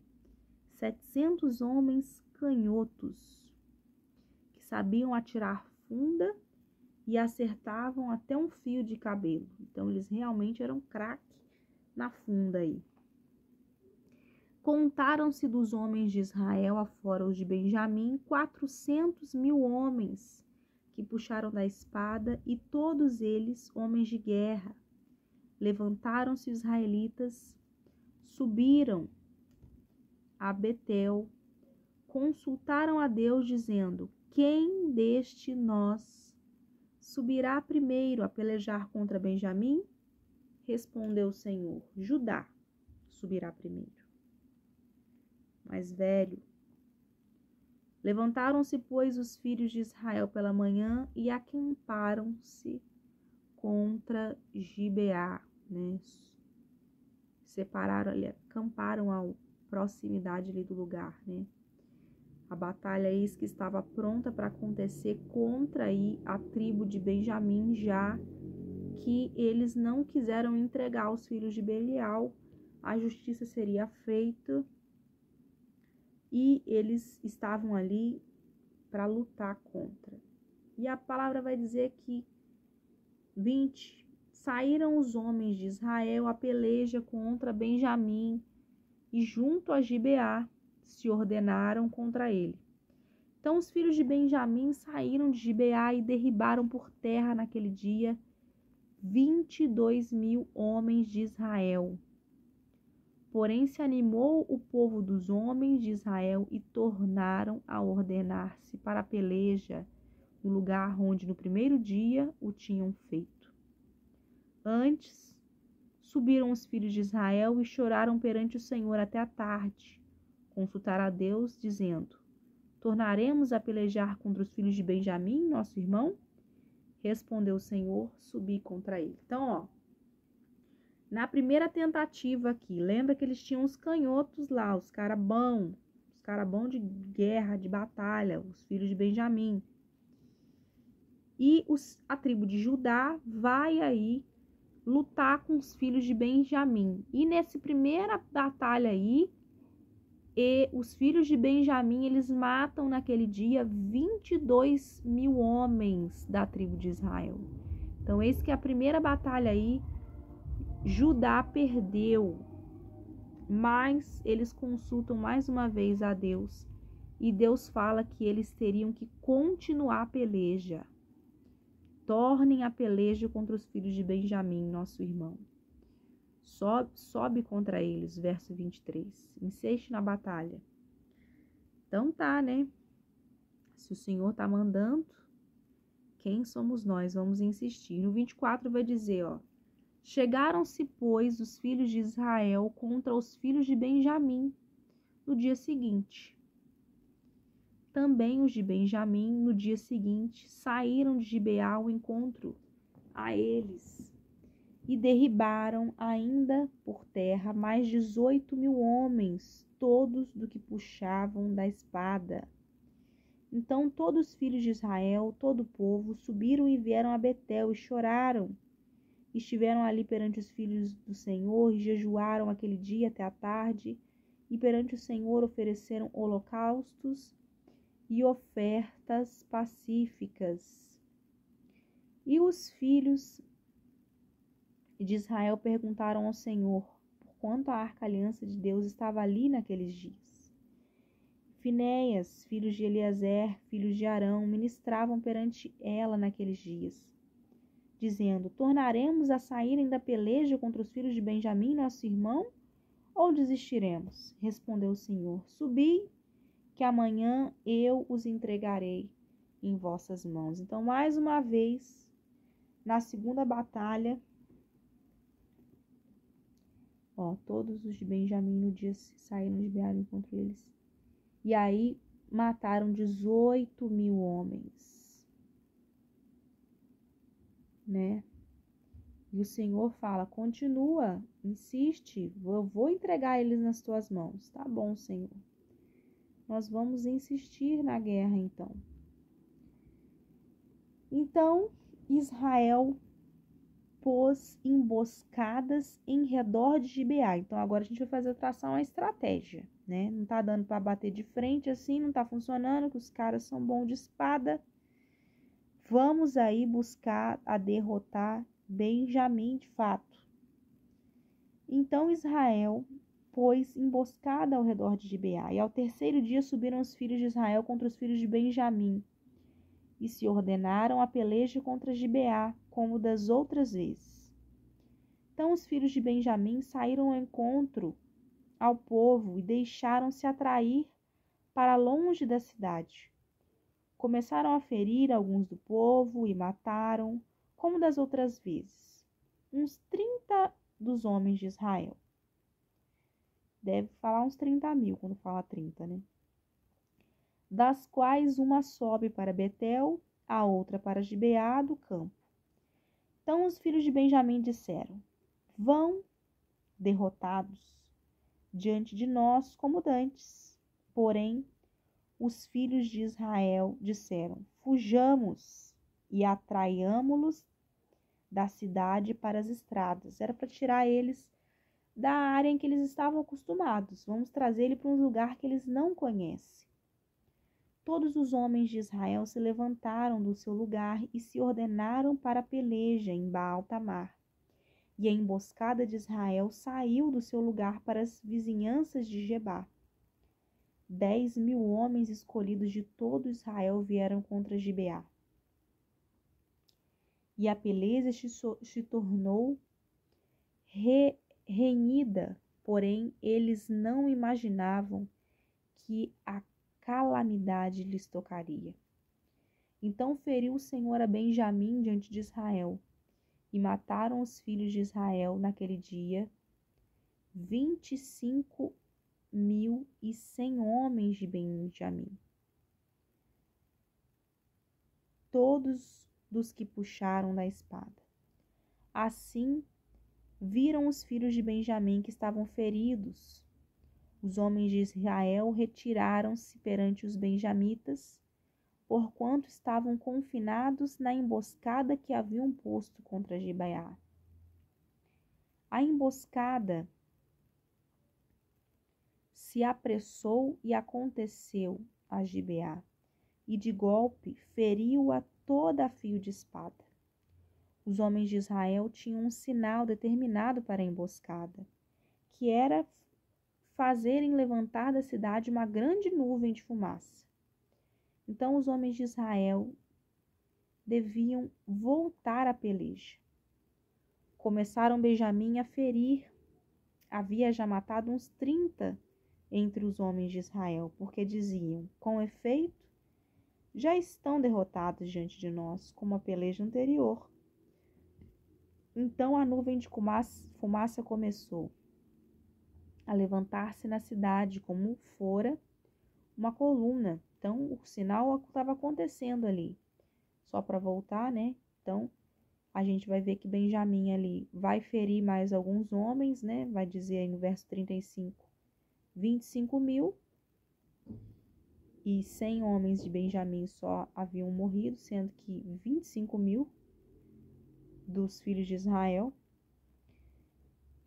700 homens canhotos, que sabiam atirar funda e acertavam até um fio de cabelo. Então, eles realmente eram craque na funda aí. Contaram-se dos homens de Israel, afora os de Benjamim, 400.000 homens que puxaram da espada, e todos eles homens de guerra. Levantaram-se os israelitas, subiram a Betel, consultaram a Deus, dizendo: quem deste nós subirá primeiro a pelejar contra Benjamim? Respondeu o Senhor: Judá subirá primeiro. Mais velho. Levantaram-se, pois, os filhos de Israel pela manhã e acamparam-se contra Gibeá, né? Separaram ali, acamparam a proximidade ali do lugar, né? A batalha eis que estava pronta para acontecer contra aí a tribo de Benjamim, já que eles não quiseram entregar os filhos de Belial, a justiça seria feita e eles estavam ali para lutar contra. E a palavra vai dizer que 20, saíram os homens de Israel a peleja contra Benjamim e junto a Gibeá se ordenaram contra ele. Então os filhos de Benjamim saíram de Gibeá e derribaram por terra naquele dia 22.000 homens de Israel. Porém se animou o povo dos homens de Israel e tornaram a ordenar-se para a peleja no lugar onde no primeiro dia o tinham feito. Antes subiram os filhos de Israel e choraram perante o Senhor até a tarde. Consultaram a Deus, dizendo: tornaremos a pelejar contra os filhos de Benjamim, nosso irmão? Respondeu o Senhor: subi contra ele. Então, na primeira tentativa aqui, lembra que eles tinham os canhotos lá, os caras bons de guerra, de batalha, os filhos de Benjamim. E a tribo de Judá vai aí lutar com os filhos de Benjamim. E nessa primeira batalha aí, os filhos de Benjamim, eles matam naquele dia 22.000 homens da tribo de Israel. Então, eis que a primeira batalha aí, Judá perdeu, mas eles consultam mais uma vez a Deus e Deus fala que eles teriam que continuar a peleja. Tornem a peleja contra os filhos de Benjamim, nosso irmão. Sobe contra eles, verso 23. Insiste na batalha. Então tá, né? Se o Senhor tá mandando, quem somos nós? Vamos insistir. No 24 vai dizer, chegaram-se, pois, os filhos de Israel contra os filhos de Benjamim no dia seguinte. Também os de Benjamim, no dia seguinte, saíram de Gibeá ao encontro a eles e derribaram ainda por terra mais 18.000 homens, todos do que puxavam da espada. Então todos os filhos de Israel, todo o povo, subiram e vieram a Betel e choraram. Estiveram ali perante os filhos do Senhor e jejuaram aquele dia até a tarde, e perante o Senhor ofereceram holocaustos e ofertas pacíficas. E os filhos de Israel perguntaram ao Senhor, porquanto a arca aliança de Deus estava ali naqueles dias. Finéias, filhos de Eliezer, filhos de Arão, ministravam perante ela naqueles dias, dizendo: tornaremos a saírem da peleja contra os filhos de Benjamim, nosso irmão, ou desistiremos? Respondeu o Senhor: subi, que amanhã eu os entregarei em vossas mãos. Então, mais uma vez, na segunda batalha, todos os de Benjamim no dia saíram de Beal contra eles. E aí mataram 18.000 homens, né? E o Senhor fala: continua, insiste, eu vou entregar eles nas tuas mãos. Tá bom, Senhor. Nós vamos insistir na guerra, então. Então, Israel pôs emboscadas em redor de Gibeá. Então, agora a gente vai fazer traçar uma estratégia, né? Não tá dando para bater de frente assim, não tá funcionando, que os caras são bons de espada. Vamos aí buscar a derrotar Benjamim de fato. Então, Israel pôs emboscada ao redor de Gibeá, e ao terceiro dia subiram os filhos de Israel contra os filhos de Benjamim, e se ordenaram a peleja contra Gibeá, como das outras vezes. Então os filhos de Benjamim saíram ao encontro ao povo e deixaram-se atrair para longe da cidade. Começaram a ferir alguns do povo e mataram, como das outras vezes, uns 30 dos homens de Israel. Deve falar uns 30.000 quando fala 30, né? Das quais uma sobe para Betel, a outra para Gibeá do campo. Então os filhos de Benjamim disseram: vão derrotados diante de nós como dantes. Porém, os filhos de Israel disseram: fujamos e atraiamo-los da cidade para as estradas. Era para tirar eles da área em que eles estavam acostumados. Vamos trazer ele para um lugar que eles não conhecem. Todos os homens de Israel se levantaram do seu lugar e se ordenaram para a peleja em Baal-Tamar. E a emboscada de Israel saiu do seu lugar para as vizinhanças de Gebá. 10.000 homens escolhidos de todo Israel vieram contra Gibeá. E a peleja se tornou renhida, porém eles não imaginavam que a calamidade lhes tocaria. Então feriu o Senhor a Benjamim diante de Israel, e mataram os filhos de Israel naquele dia 25.100 homens de Benjamim, todos dos que puxaram da espada. Assim viram os filhos de Benjamim que estavam feridos. Os homens de Israel retiraram-se perante os benjamitas, porquanto estavam confinados na emboscada que haviam posto contra Gibeá. A emboscada se apressou e aconteceu a Gibeá, e de golpe feriu-a toda a fio de espada. Os homens de Israel tinham um sinal determinado para a emboscada, que era fazerem levantar da cidade uma grande nuvem de fumaça. Então os homens de Israel deviam voltar à peleja. Começaram Benjamim a ferir. Havia já matado uns 30 entre os homens de Israel, porque diziam: com efeito, já estão derrotados diante de nós, como a peleja anterior. Então a nuvem de fumaça começou a levantar-se na cidade, como fora uma coluna. Então o sinal estava acontecendo ali. Só para voltar, né? Então a gente vai ver que Benjamim ali vai ferir mais alguns homens, né? Vai dizer aí no verso 35, 25.000. E 100 homens de Benjamim só haviam morrido, sendo que 25.000 dos filhos de Israel.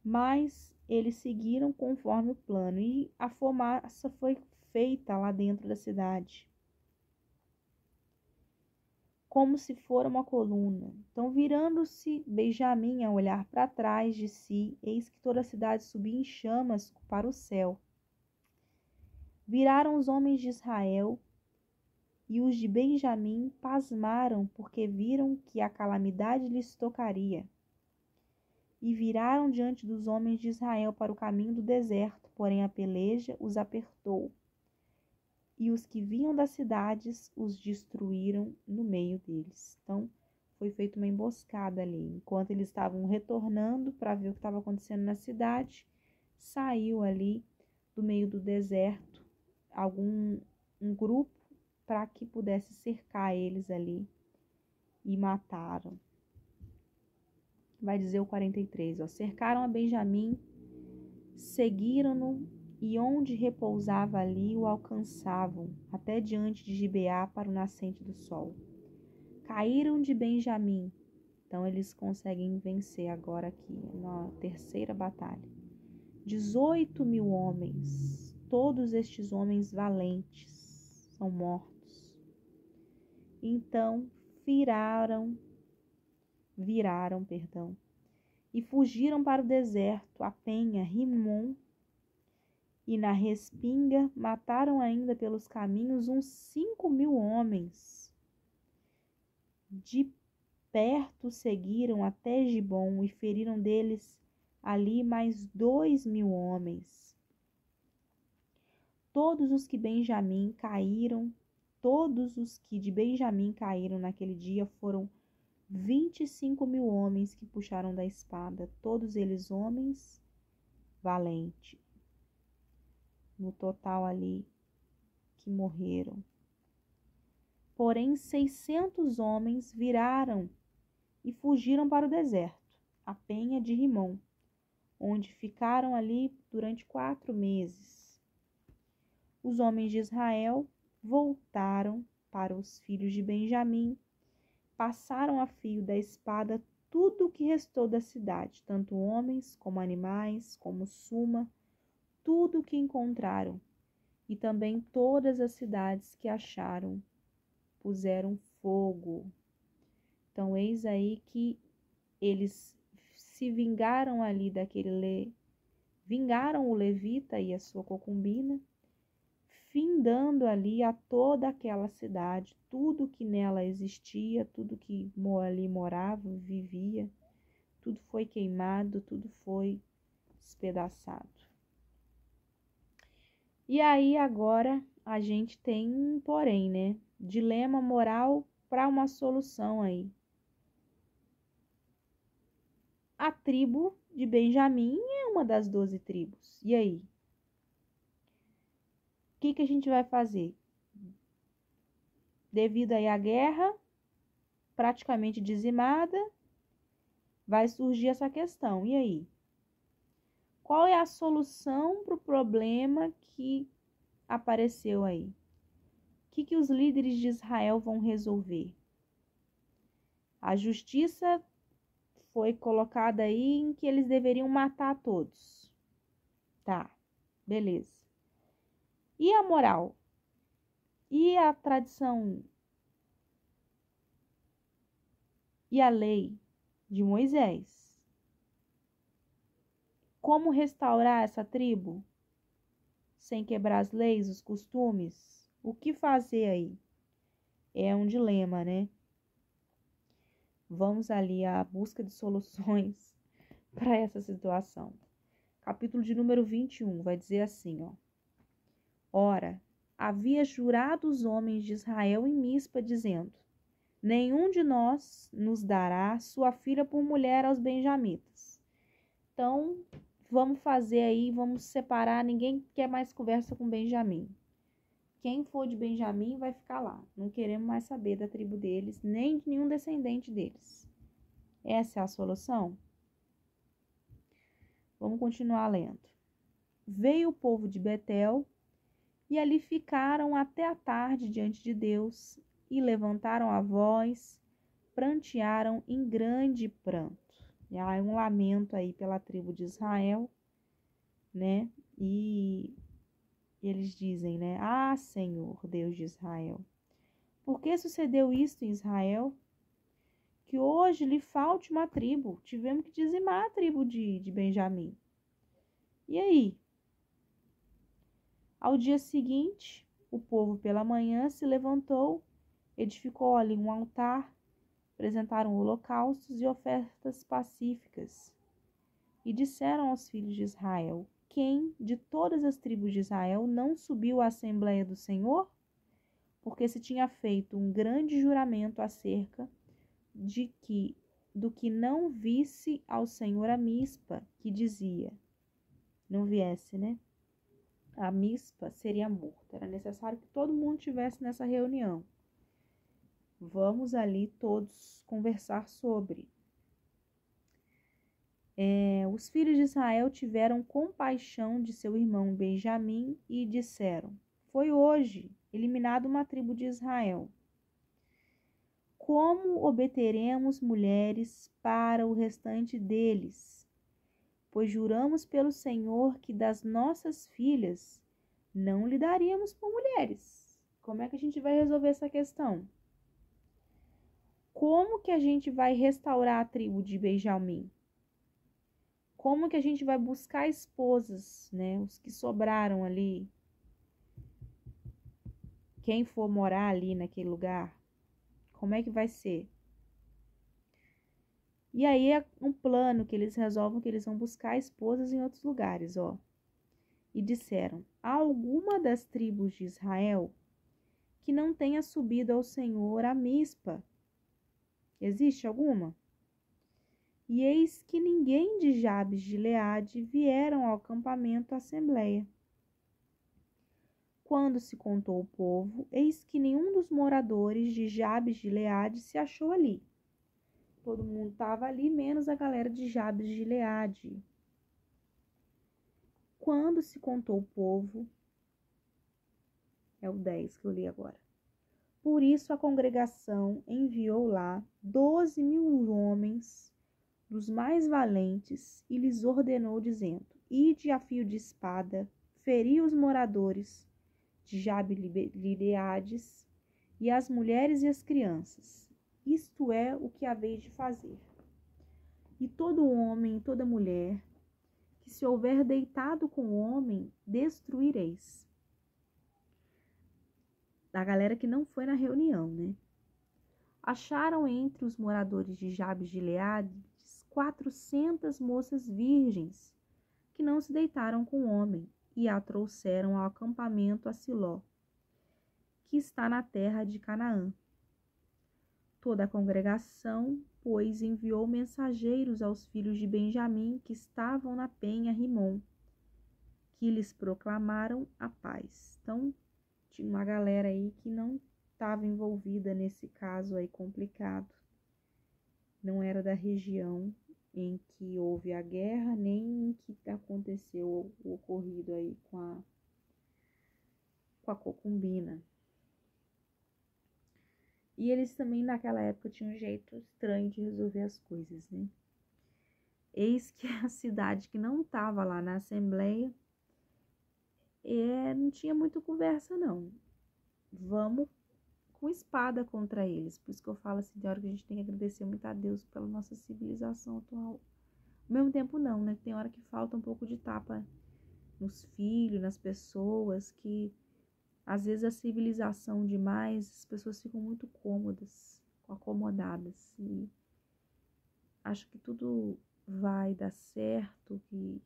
Mas eles seguiram conforme o plano, e a fumaça foi feita lá dentro da cidade, como se fora uma coluna. Então, virando-se Benjamim a olhar para trás de si, eis que toda a cidade subia em chamas para o céu. Viraram os homens de Israel, e os de Benjamim pasmaram, porque viram que a calamidade lhes tocaria. E viraram diante dos homens de Israel para o caminho do deserto, porém a peleja os apertou. E os que vinham das cidades os destruíram no meio deles. Então, foi feita uma emboscada ali. Enquanto eles estavam retornando para ver o que estava acontecendo na cidade, saiu ali do meio do deserto um grupo para que pudesse cercar eles ali, e mataram. Vai dizer o 43, cercaram a Benjamim, seguiram-no, e onde repousava ali o alcançavam, até diante de Gibeá para o nascente do sol. Caíram de Benjamim. Então eles conseguem vencer agora aqui, na terceira batalha. 18.000 homens, todos estes homens valentes, são mortos. Então viraram, e fugiram para o deserto, a penha, Rimon, e na respinga mataram ainda pelos caminhos uns 5.000 homens. De perto seguiram até Gibom e feriram deles ali mais 2.000 homens. Todos os que de Benjamim caíram naquele dia foram 25.000 homens que puxaram da espada, todos eles homens valentes. No total ali que morreram. Porém 600 homens viraram e fugiram para o deserto, a penha de Rimon, onde ficaram ali durante 4 meses. Os homens de Israel voltaram para os filhos de Benjamim, passaram a fio da espada tudo o que restou da cidade, tanto homens como animais, como suma, tudo o que encontraram, e também todas as cidades que acharam, puseram fogo. Então, eis aí que eles se vingaram ali vingaram o levita e a sua concubina, findando ali a toda aquela cidade, tudo que nela existia, tudo que ali morava, vivia, tudo foi queimado, tudo foi despedaçado. E aí agora a gente tem um porém, né? Dilema moral para uma solução aí. A tribo de Benjamim é uma das 12 tribos. E aí? O que a gente vai fazer? Devido aí à guerra, praticamente dizimada, vai surgir essa questão. E aí? Qual é a solução para o problema que apareceu aí? O que os líderes de Israel vão resolver? A justiça foi colocada aí em que eles deveriam matar todos. Tá, beleza. E a moral? E a tradição? E a lei de Moisés? Como restaurar essa tribo sem quebrar as leis, os costumes? O que fazer aí? É um dilema, né? Vamos ali à busca de soluções para essa situação. Capítulo de número 21 vai dizer assim, ó. Ora, havia jurado os homens de Israel em Mispa, dizendo: nenhum de nós nos dará sua filha por mulher aos benjamitas. Então, vamos fazer aí, vamos separar, ninguém quer mais conversa com Benjamim. Quem for de Benjamim vai ficar lá. Não queremos mais saber da tribo deles, nem de nenhum descendente deles. Essa é a solução? Vamos continuar lendo. Veio o povo de Betel, e ali ficaram até a tarde diante de Deus, e levantaram a voz, prantearam em grande pranto. E há um lamento aí pela tribo de Israel, né? E eles dizem, né? Ah, Senhor, Deus de Israel, por que sucedeu isto em Israel? Que hoje lhe falte uma tribo. Tivemos que dizimar a tribo de Benjamim. E aí? Ao dia seguinte, o povo pela manhã se levantou, edificou ali um altar, apresentaram holocaustos e ofertas pacíficas. E disseram aos filhos de Israel: quem de todas as tribos de Israel não subiu à Assembleia do Senhor? Porque se tinha feito um grande juramento acerca do que não visse ao Senhor a Mispa, que dizia, não viesse, né? A Mispa seria morta. Era necessário que todo mundo estivesse nessa reunião. Vamos ali todos conversar sobre. Os filhos de Israel tiveram compaixão de seu irmão Benjamim e disseram: foi hoje eliminada uma tribo de Israel. Como obteremos mulheres para o restante deles? Pois juramos pelo Senhor que das nossas filhas não lhe daríamos por mulheres. Como é que a gente vai resolver essa questão? Como que a gente vai restaurar a tribo de Benjamim? Como que a gente vai buscar esposas, né? Os que sobraram ali. Quem for morar ali naquele lugar. Como é que vai ser? E aí é um plano que eles resolvem que eles vão buscar esposas em outros lugares, ó. E disseram: há alguma das tribos de Israel que não tenha subido ao Senhor a Mispa? Existe alguma? E eis que ninguém de Jabes de Gileade vieram ao acampamento assembleia. Quando se contou o povo, eis que nenhum dos moradores de Jabes de Gileade se achou ali. Todo mundo estava ali, menos a galera de Jabes de Gileade. Quando se contou o povo, É o 10 que eu li agora. Por isso a congregação enviou lá 12.000 homens dos mais valentes e lhes ordenou, dizendo: Ide a fio de espada, feri os moradores de Jabe-Gileades e as mulheres e as crianças. Isto é o que haveis de fazer. E todo homem e toda mulher que se houver deitado com o homem, destruireis. Da galera que não foi na reunião, né? Acharam entre os moradores de Jabe-Gileades 400 moças virgens que não se deitaram com o homem e a trouxeram ao acampamento a Siló, que está na terra de Canaã. Toda a congregação, pois, enviou mensageiros aos filhos de Benjamim que estavam na penha Rimom, que lhes proclamaram a paz. Então, tinha uma galera aí que não estava envolvida nesse caso aí complicado. Não era da região em que houve a guerra, nem em que aconteceu o ocorrido aí com a concubina. E eles também naquela época tinham um jeito estranho de resolver as coisas, né? Eis que a cidade que não estava lá na assembleia, não tinha muito conversa não. Vamos com espada contra eles. Por isso que eu falo assim, tem hora que a gente tem que agradecer muito a Deus pela nossa civilização atual. Ao mesmo tempo não, né? Tem hora que falta um pouco de tapa nos filhos, nas pessoas, que às vezes a civilização demais, as pessoas ficam muito cômodas, acomodadas. E acho que tudo vai dar certo, que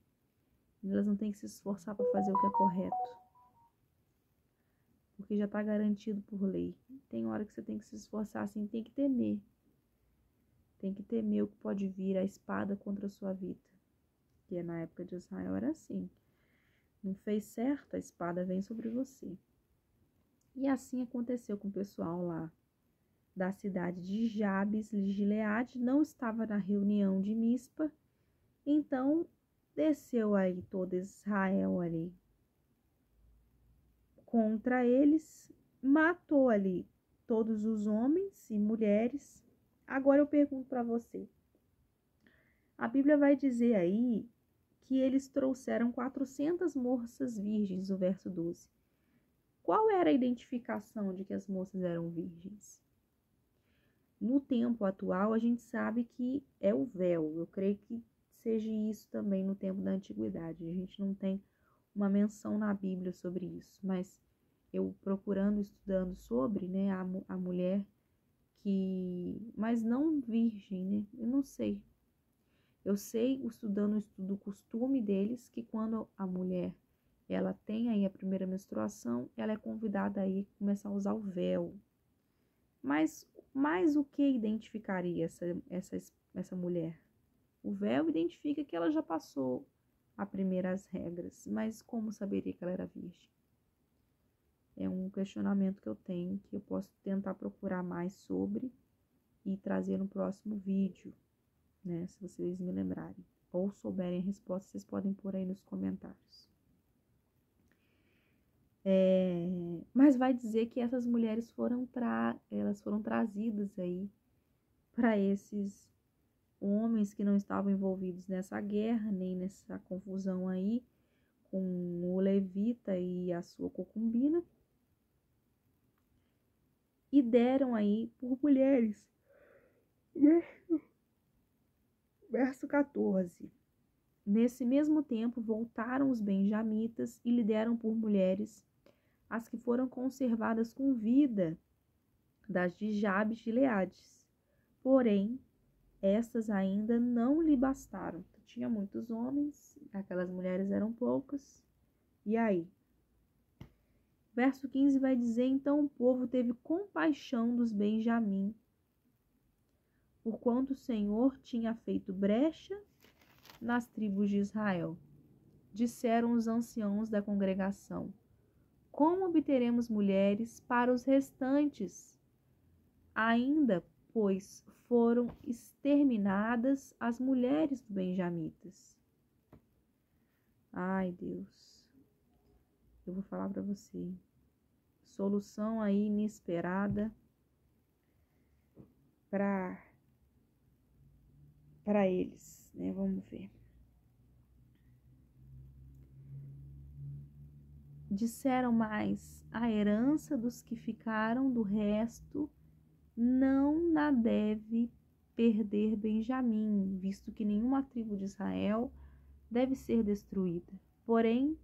elas não têm que se esforçar para fazer o que é correto, porque já está garantido por lei. Tem hora que você tem que se esforçar assim, tem que temer. Tem que temer o que pode vir, a espada contra a sua vida. Que na época de Israel era assim. Não fez certo, a espada vem sobre você. E assim aconteceu com o pessoal lá da cidade de Jabes, Gileade, não estava na reunião de Mispa, então desceu aí todo Israel ali contra eles, matou ali todos os homens e mulheres. Agora eu pergunto para você, a Bíblia vai dizer aí que eles trouxeram 400 moças virgens, no verso 12. Qual era a identificação de que as moças eram virgens? No tempo atual, a gente sabe que é o véu. Eu creio que seja isso também no tempo da antiguidade. A gente não tem uma menção na Bíblia sobre isso, mas eu procurando, estudando sobre, né, a mulher que... Mas não virgem, né? Eu não sei. Eu sei, estudando o costume deles, que quando a mulher ela tem aí a primeira menstruação, ela é convidada aí a começar a usar o véu. Mas o que identificaria essa mulher? O véu identifica que ela já passou as primeiras regras, mas como saberia que ela era virgem? É um questionamento que eu tenho, que eu posso tentar procurar mais sobre e trazer no próximo vídeo, né? Se vocês me lembrarem. Ou souberem a resposta, vocês podem pôr aí nos comentários. Mas vai dizer que essas mulheres elas foram trazidas aí para esses homens que não estavam envolvidos nessa guerra, nem nessa confusão aí com o levita e a sua concubina, e deram aí por mulheres. Verso 14. Nesse mesmo tempo voltaram os benjamitas e lhe deram por mulheres as que foram conservadas com vida das de Jabes de Gileades. Porém, estas ainda não lhe bastaram. Tinha muitos homens, aquelas mulheres eram poucas. E aí? Verso 15 vai dizer, então o povo teve compaixão dos Benjamim, porquanto o Senhor tinha feito brecha nas tribos de Israel. Disseram os anciãos da congregação, como obteremos mulheres para os restantes? Ainda, pois, foram exterminadas as mulheres dos benjamitas. Ai, Deus, eu vou falar para você. solução aí inesperada para eles, né? Vamos ver. Disseram mais: a herança dos que ficaram do resto não na deve perder Benjamim, visto que nenhuma tribo de Israel deve ser destruída. Porém,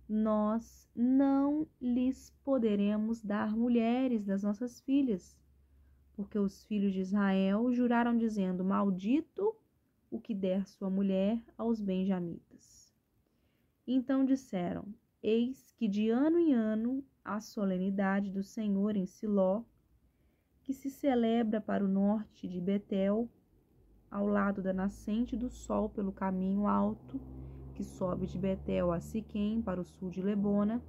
nós não lhes poderemos dar mulheres das nossas filhas, porque os filhos de Israel juraram dizendo: maldito o que der sua mulher aos benjamitas. Então disseram: eis que de ano em ano a solenidade do Senhor em Siló, que se celebra para o norte de Betel, ao lado da nascente do sol pelo caminho alto, que sobe de Betel a Siquém para o sul de Lebona,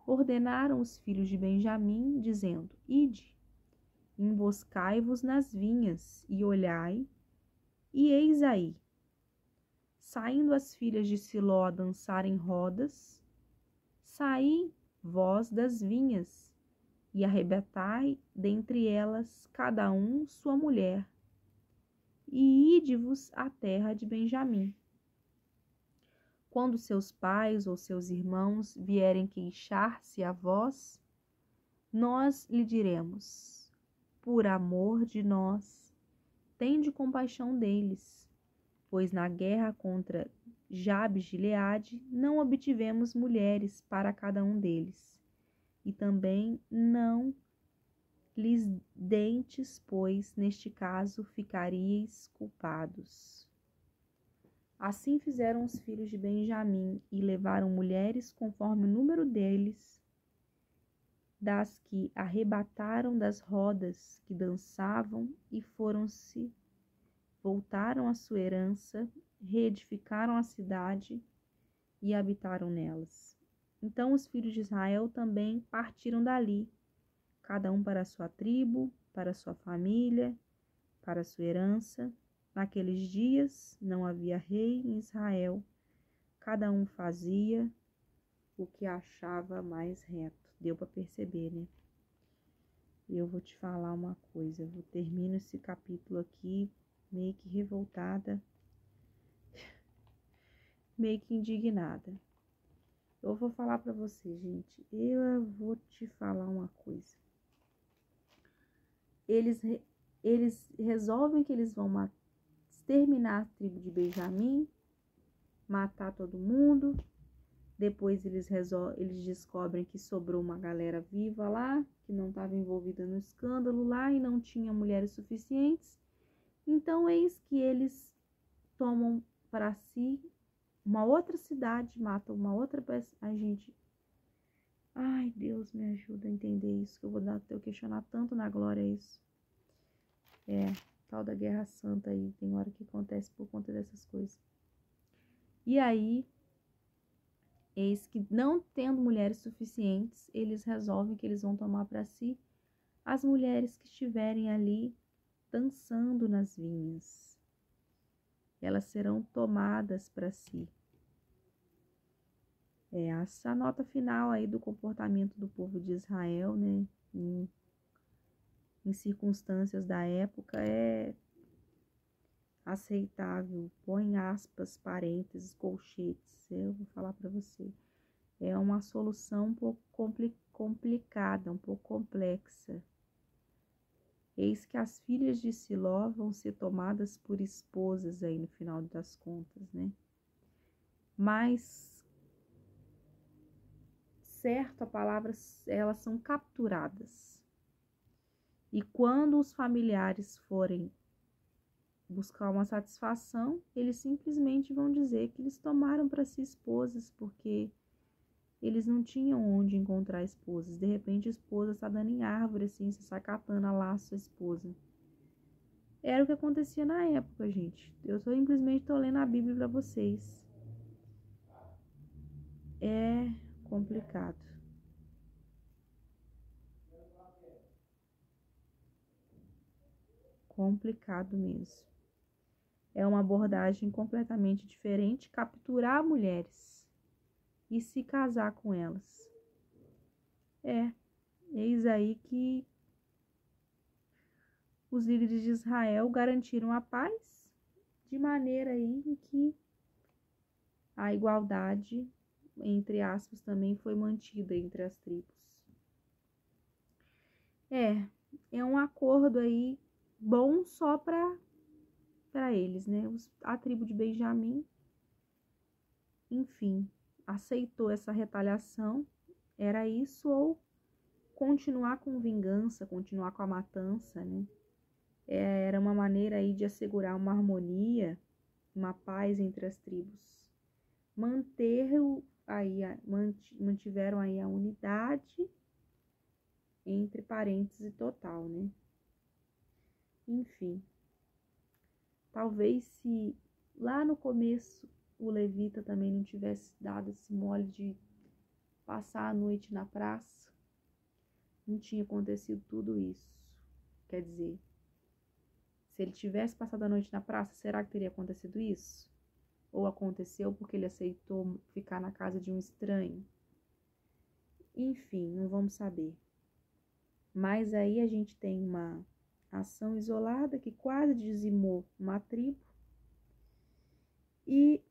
ordenaram os filhos de Benjamim, dizendo: ide, emboscai-vos nas vinhas, e olhai, e eis aí, saindo as filhas de Siló a dançar em rodas, saí vós das vinhas, e arrebatai dentre elas cada um sua mulher, e ide-vos à terra de Benjamim. Quando seus pais ou seus irmãos vierem queixar-se a vós, nós lhe diremos: por amor de nós, tende compaixão deles, pois na guerra contra Jabes de Gileade não obtivemos mulheres para cada um deles, e também não lhes dentes, pois neste caso ficaríeis culpados. Assim fizeram os filhos de Benjamim e levaram mulheres conforme o número deles, das que arrebataram das rodas que dançavam, e foram-se, voltaram à sua herança, reedificaram a cidade e habitaram nelas. Então os filhos de Israel também partiram dali, cada um para a sua tribo, para a sua família, para a sua herança. Naqueles dias não havia rei em Israel, cada um fazia o que achava mais reto. Deu para perceber, né? Eu vou te falar uma coisa, eu termino esse capítulo aqui meio que revoltada, meio que indignada. Eu vou falar para você, gente, eu vou te falar uma coisa. Eles resolvem que eles vão exterminar a tribo de Benjamim, matar todo mundo. Depois eles descobrem que sobrou uma galera viva lá, que não estava envolvida no escândalo lá e não tinha mulheres suficientes. Então eis que eles tomam para si uma outra cidade, matam uma outra pessoa. Ai, gente, ai, Deus me ajuda a entender isso, que eu vou eu questionar tanto na glória isso. Tal da Guerra Santa aí, tem hora que acontece por conta dessas coisas. E aí, eis que não tendo mulheres suficientes, eles resolvem que eles vão tomar para si as mulheres que estiverem ali dançando nas vinhas. Elas serão tomadas para si. Essa nota final aí do comportamento do povo de Israel, né, em circunstâncias da época, é aceitável. Põe aspas, parênteses, colchetes. Eu vou falar para você. É uma solução um pouco complicada, um pouco complexa. Eis que as filhas de Siló vão ser tomadas por esposas aí no final das contas, né? Mas, certo, a palavra, elas são capturadas. E quando os familiares forem buscar uma satisfação, eles simplesmente vão dizer que eles tomaram para si esposas, porque eles não tinham onde encontrar esposas. De repente a esposa está dando em árvore, assim, se sacatando a laço a esposa. Era o que acontecia na época, gente. Eu simplesmente estou lendo a Bíblia para vocês. É complicado. Complicado mesmo. É uma abordagem completamente diferente, capturar mulheres e se casar com elas. Eis aí que os líderes de Israel garantiram a paz de maneira aí em que a igualdade, entre aspas, também foi mantida entre as tribos. É um acordo aí bom só para eles, né? A tribo de Benjamim, enfim, aceitou essa retaliação. Era isso ou continuar com vingança, continuar com a matança, né? Era uma maneira aí de assegurar uma harmonia, uma paz entre as tribos. Mantiveram aí a unidade entre parênteses total, né? Enfim, talvez se lá no começo o levita também não tivesse dado esse mole de passar a noite na praça, não tinha acontecido tudo isso. Quer dizer, se ele tivesse passado a noite na praça, será que teria acontecido isso? Ou aconteceu porque ele aceitou ficar na casa de um estranho? Enfim, não vamos saber. Mas aí a gente tem uma ação isolada que quase dizimou uma tribo e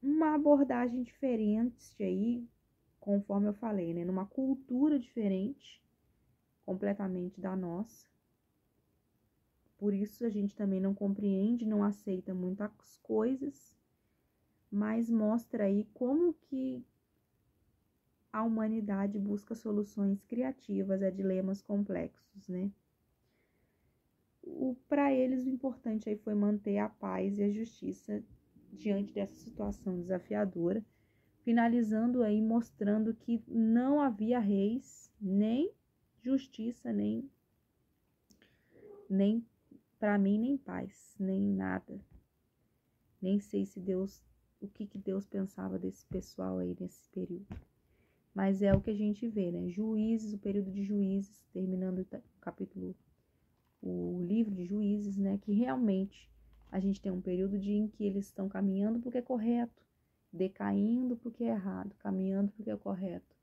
uma abordagem diferente aí, conforme eu falei, né? Numa cultura diferente, completamente da nossa. Por isso a gente também não compreende, não aceita muitas coisas, mas mostra aí como que a humanidade busca soluções criativas a dilemas complexos, né? Para eles o importante aí foi manter a paz e a justiça diante dessa situação desafiadora, finalizando aí mostrando que não havia reis, nem justiça, nem para mim, nem paz, nem nada. Nem sei se o que Deus pensava desse pessoal aí nesse período. Mas é o que a gente vê, né? Juízes, o período de Juízes, terminando o livro de Juízes, né? Que realmente a gente tem um período em que eles estão caminhando porque é correto, decaindo porque é errado, caminhando porque é correto,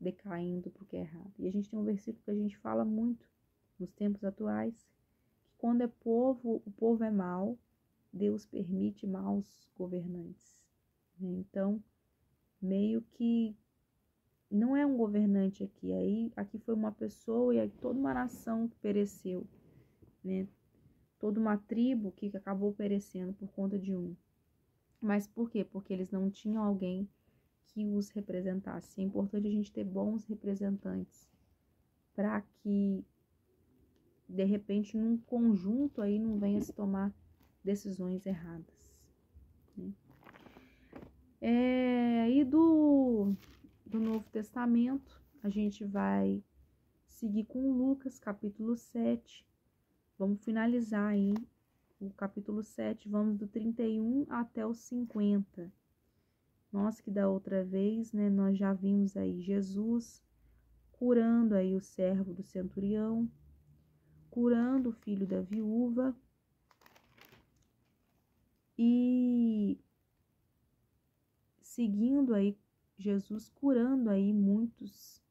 decaindo porque é errado. E a gente tem um versículo que a gente fala muito nos tempos atuais, que quando o povo é mau, Deus permite maus governantes. Né? Então, meio que não é um governante aqui. Aqui foi uma pessoa e aí toda uma nação que pereceu, né? Toda uma tribo que acabou perecendo por conta de um. Mas por quê? Porque eles não tinham alguém que os representasse. É importante a gente ter bons representantes para que, de repente, num conjunto aí não venha se tomar decisões erradas. Né? E do Novo Testamento, a gente vai seguir com Lucas, capítulo 7. Vamos finalizar aí o capítulo 7, vamos do 31 até o 50. Nós que da outra vez, né, nós já vimos aí Jesus curando aí o servo do centurião, curando o filho da viúva e seguindo aí Jesus curando aí muitos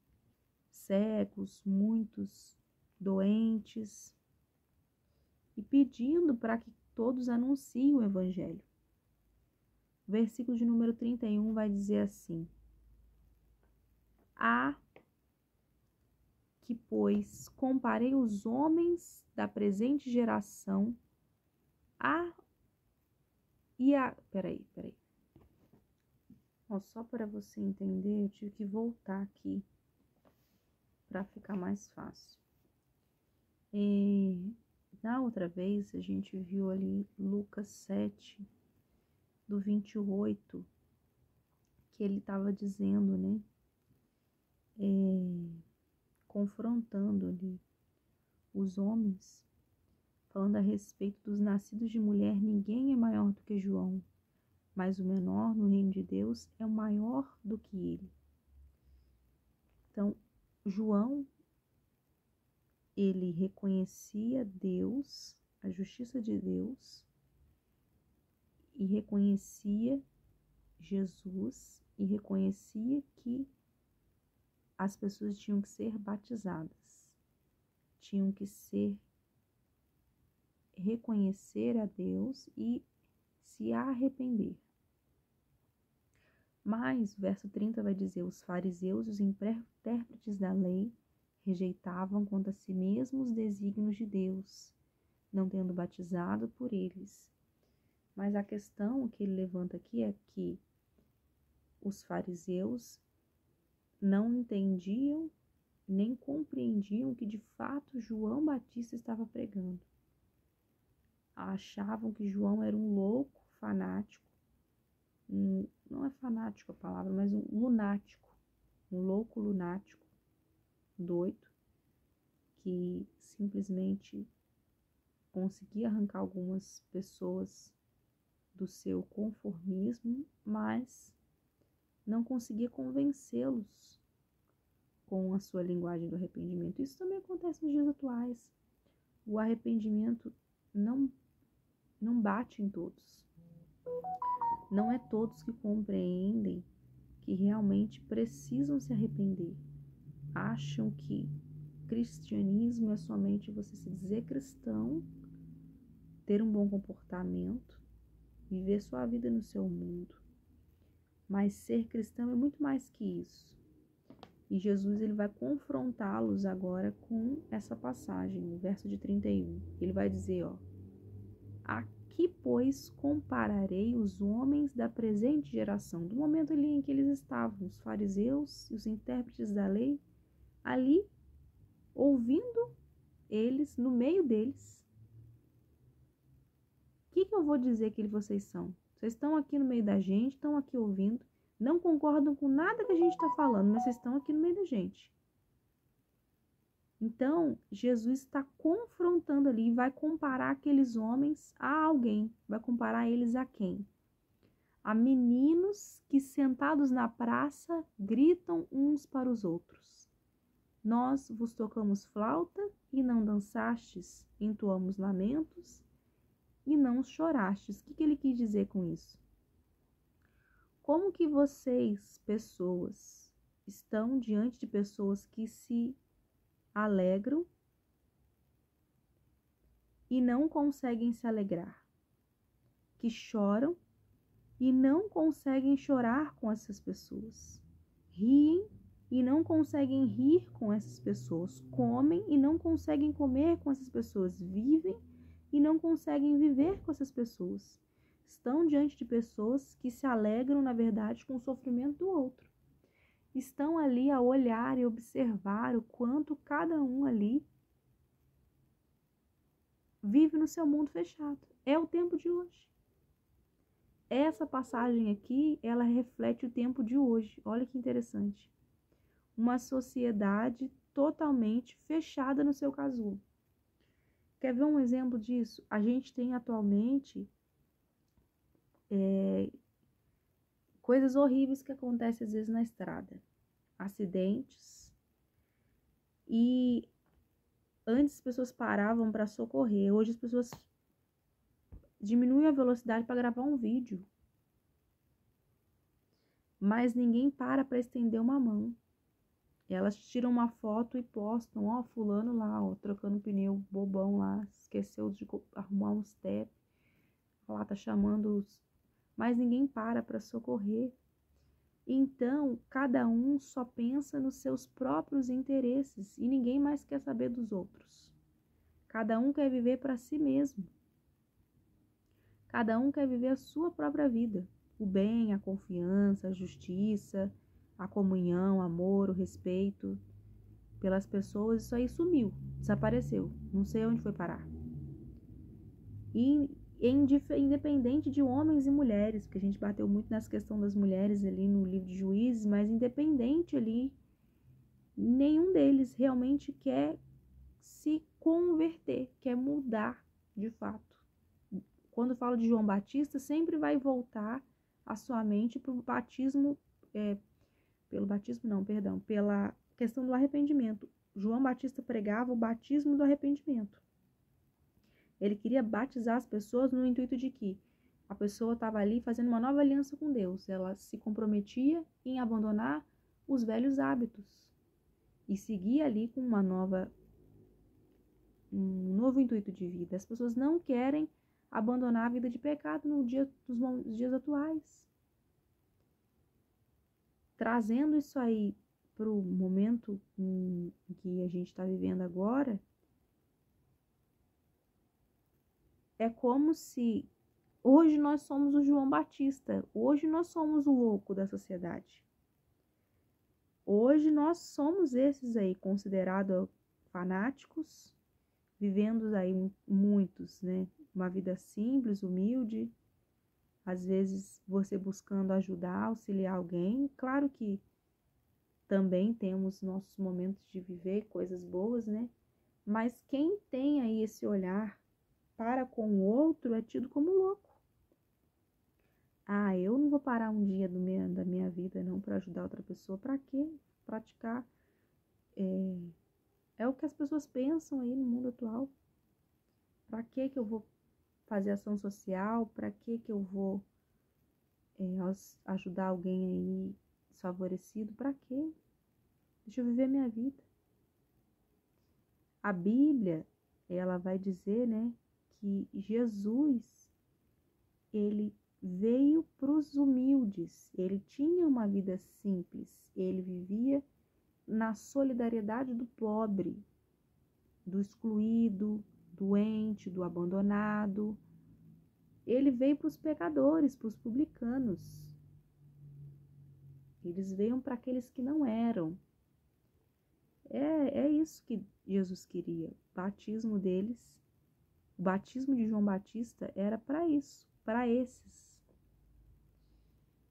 cegos, muitos doentes e pedindo para que todos anunciem o evangelho. O versículo de número 31 vai dizer assim: que, pois, comparei os homens da presente geração Peraí. Só para você entender, eu tive que voltar aqui para ficar mais fácil. Na outra vez, a gente viu ali Lucas 7, do 28, que ele estava dizendo, né? Confrontando ali os homens, falando a respeito dos nascidos de mulher, ninguém é maior do que João, mas o menor no reino de Deus é o maior do que ele. Então, João, ele reconhecia Deus, a justiça de Deus, e reconhecia Jesus, e reconhecia que as pessoas tinham que ser batizadas, tinham que reconhecer a Deus e se arrepender. Mas, o verso 30 vai dizer, os fariseus e os intérpretes da lei rejeitavam contra si mesmos os desígnios de Deus, não tendo batizado por eles. Mas a questão que ele levanta aqui é que os fariseus não entendiam nem compreendiam que de fato João Batista estava pregando. Achavam que João era um louco fanático, não é fanático a palavra, mas um lunático, um louco lunático, doido, que simplesmente conseguia arrancar algumas pessoas do seu conformismo, mas não conseguia convencê-los com a sua linguagem do arrependimento. Isso também acontece nos dias atuais. O arrependimento não bate em todos. Não é todos que compreendem que realmente precisam se arrepender. Acham que cristianismo é somente você se dizer cristão, ter um bom comportamento, viver sua vida no seu mundo. Mas ser cristão é muito mais que isso. E Jesus ele vai confrontá-los agora com essa passagem, no verso de 31. Ele vai dizer, a que, pois, compararei os homens da presente geração? Do momento ali em que eles estavam, os fariseus e os intérpretes da lei, ali, ouvindo eles, no meio deles. O que eu vou dizer que vocês são? Vocês estão aqui no meio da gente, estão aqui ouvindo, não concordam com nada que a gente está falando, mas vocês estão aqui no meio da gente. Então, Jesus está confrontando ali e vai comparar aqueles homens a alguém. Vai comparar eles a quem? A meninos que sentados na praça gritam uns para os outros. Nós vos tocamos flauta e não dançastes, entoamos lamentos e não chorastes. O que ele quis dizer com isso? Como que vocês, pessoas, estão diante de pessoas que se alegram e não conseguem se alegrar, que choram e não conseguem chorar com essas pessoas, riem e não conseguem rir com essas pessoas, comem e não conseguem comer com essas pessoas, vivem e não conseguem viver com essas pessoas. Estão diante de pessoas que se alegram, na verdade, com o sofrimento do outro. Estão ali a olhar e observar o quanto cada um ali vive no seu mundo fechado. É o tempo de hoje. Essa passagem aqui, ela reflete o tempo de hoje. Olha que interessante. Uma sociedade totalmente fechada no seu casulo. Quer ver um exemplo disso? A gente tem atualmente coisas horríveis que acontecem às vezes na estrada. Acidentes. E antes as pessoas paravam para socorrer. Hoje as pessoas diminuem a velocidade para gravar um vídeo. Mas ninguém para estender uma mão. Elas tiram uma foto e postam, fulano lá, trocando pneu bobão lá, esqueceu de arrumar um step. Lá tá chamando mas ninguém para socorrer. Então, cada um só pensa nos seus próprios interesses e ninguém mais quer saber dos outros. Cada um quer viver para si mesmo. Cada um quer viver a sua própria vida. O bem, a confiança, a justiça, a comunhão, o amor, o respeito pelas pessoas, isso aí sumiu, desapareceu. Não sei onde foi parar. E independente de homens e mulheres, porque a gente bateu muito nessa questão das mulheres ali no livro de Juízes, mas independente ali, nenhum deles realmente quer se converter, quer mudar de fato. Quando falo de João Batista, sempre vai voltar a sua mente para o batismo, pela questão do arrependimento. João Batista pregava o batismo do arrependimento. Ele queria batizar as pessoas no intuito de que a pessoa estava ali fazendo uma nova aliança com Deus. Ela se comprometia em abandonar os velhos hábitos. e seguir ali com um novo intuito de vida. As pessoas não querem abandonar a vida de pecado nos dias atuais. Trazendo isso aí para o momento em que a gente está vivendo agora, é como se hoje nós somos o João Batista, hoje nós somos o louco da sociedade. Hoje nós somos esses aí, considerados fanáticos, vivendo aí muitos, né? Uma vida simples, humilde, às vezes você buscando ajudar, auxiliar alguém. Claro que também temos nossos momentos de viver coisas boas, né? Mas quem tem aí esse olhar para com o outro é tido como louco. Ah, eu não vou parar um dia da minha vida não para ajudar outra pessoa. Para quê? Praticar. É o que as pessoas pensam aí no mundo atual. Para que eu vou fazer ação social? Para que eu vou ajudar alguém aí desfavorecido? Para quê? Deixa eu viver minha vida. A Bíblia, ela vai dizer, né, que Jesus, ele veio para os humildes, ele tinha uma vida simples, ele vivia na solidariedade do pobre, do excluído, doente, do abandonado. Ele veio para os pecadores, para os publicanos. Eles veio para aqueles que não eram. É isso que Jesus queria. O batismo deles, o batismo de João Batista era para isso, para esses.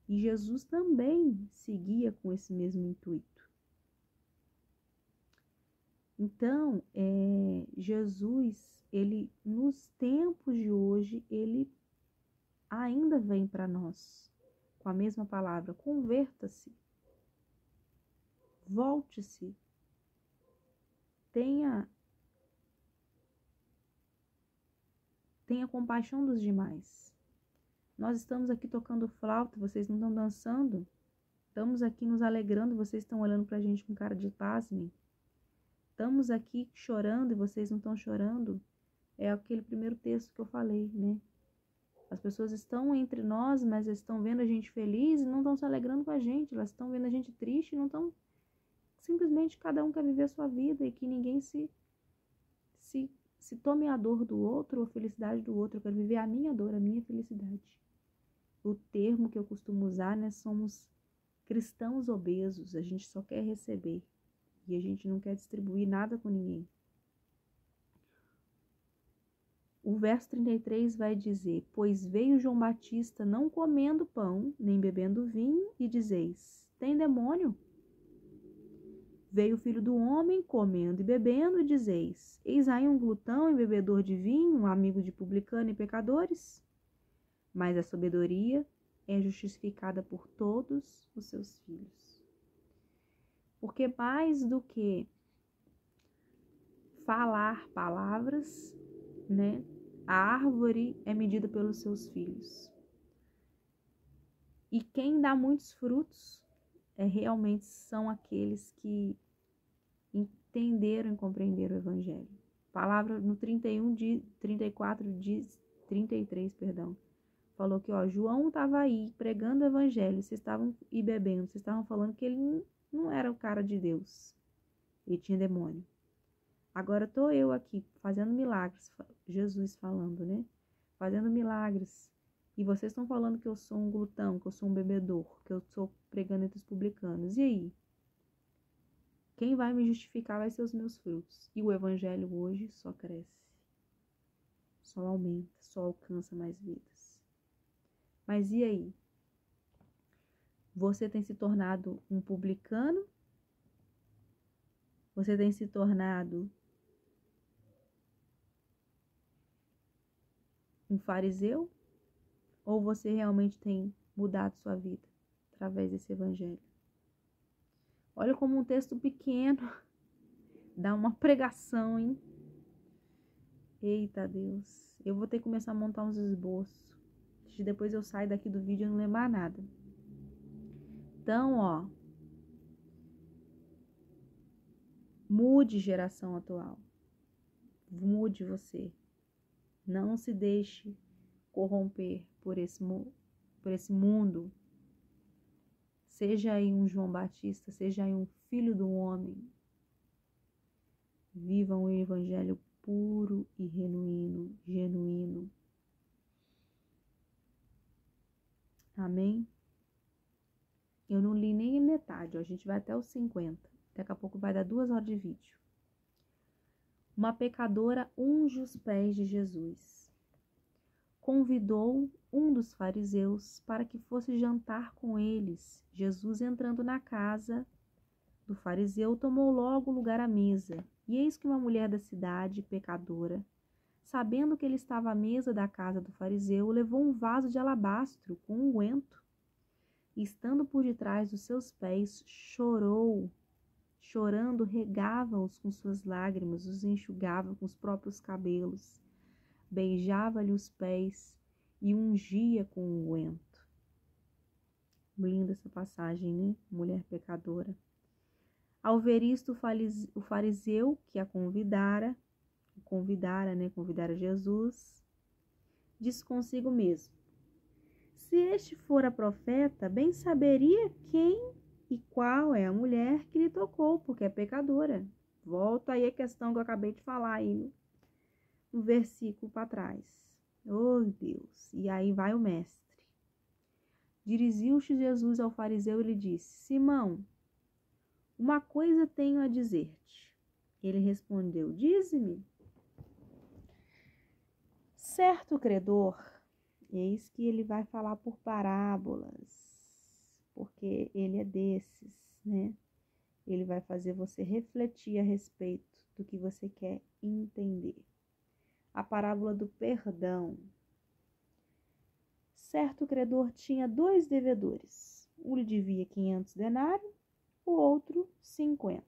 E Jesus também seguia com esse mesmo intuito. Então, Jesus, ele nos tempos de hoje, ele ainda vem para nós com a mesma palavra: converta-se, volte-se, tenha compaixão dos demais. Nós estamos aqui tocando flauta, vocês não estão dançando. Estamos aqui nos alegrando, vocês estão olhando para a gente com cara de pasmem. Estamos aqui chorando e vocês não estão chorando. É aquele primeiro texto que eu falei, né? As pessoas estão entre nós, mas estão vendo a gente feliz e não estão se alegrando com a gente. Elas estão vendo a gente triste e não estão... Simplesmente cada um quer viver a sua vida e que ninguém se tome a dor do outro ou a felicidade do outro. Eu quero viver a minha dor, a minha felicidade. O termo que eu costumo usar, né? Somos cristãos obesos. A gente só quer receber. E a gente não quer distribuir nada com ninguém. O verso 33 vai dizer: pois veio João Batista não comendo pão, nem bebendo vinho, e dizeis: tem demônio? Veio o Filho do Homem comendo e bebendo, e dizeis: eis aí um glutão e bebedor de vinho, um amigo de publicano e pecadores? Mas a sabedoria é justificada por todos os seus filhos. Porque mais do que falar palavras, né? A árvore é medida pelos seus filhos. E quem dá muitos frutos realmente são aqueles que entenderam e compreenderam o Evangelho. A palavra no 33, falou que João estava aí pregando o Evangelho, vocês estavam e bebendo, vocês estavam falando que ele não era o cara de Deus, ele tinha demônio. Agora estou eu aqui fazendo milagres, Jesus falando, né? Fazendo milagres. E vocês estão falando que eu sou um glutão, que eu sou um bebedor, que eu estou pregando entre os publicanos. E aí? Quem vai me justificar vai ser os meus frutos. E o evangelho hoje só cresce, só aumenta, só alcança mais vidas. Mas e aí? Você tem se tornado um publicano? Você tem se tornado um fariseu? Ou você realmente tem mudado sua vida através desse evangelho? Olha como um texto pequeno dá uma pregação, hein? Eita Deus, eu vou ter que começar a montar uns esboços. Depois eu saio daqui do vídeo e não lembrar nada. Então, Mude geração atual. Mude você. Não se deixe corromper por esse mundo. Seja aí um João Batista, seja aí um filho do homem. Vivam o evangelho puro e genuíno. Amém? Eu não li nem a metade, ó. A gente vai até os 50. Daqui a pouco vai dar 2 horas de vídeo. Uma pecadora unge os pés de Jesus. Convidou um dos fariseus para que fosse jantar com eles. Jesus, entrando na casa do fariseu, tomou logo lugar à mesa. E eis que uma mulher da cidade, pecadora, sabendo que ele estava à mesa da casa do fariseu, levou um vaso de alabastro com unguento. E, estando por detrás dos seus pés, chorando, regava-os com suas lágrimas, os enxugava com os próprios cabelos, beijava-lhe os pés e ungia com unguento. Linda essa passagem, né? Mulher pecadora. Ao ver isto, o fariseu que a convidara Jesus, disse consigo mesmo: se este fora profeta, bem saberia quem e qual é a mulher que lhe tocou, porque é pecadora. Volta aí a questão que eu acabei de falar aí no versículo para trás. Oh, Deus! E aí vai o mestre. Dirigiu-se Jesus ao fariseu e lhe disse: Simão, uma coisa tenho a dizer-te. Ele respondeu: dize-me. Certo credor, eis que ele vai falar por parábolas, porque ele é desses, né? Ele vai fazer você refletir a respeito do que você quer entender. A parábola do perdão. Certo credor tinha 2 devedores. Um lhe devia 500 denários, o outro 50.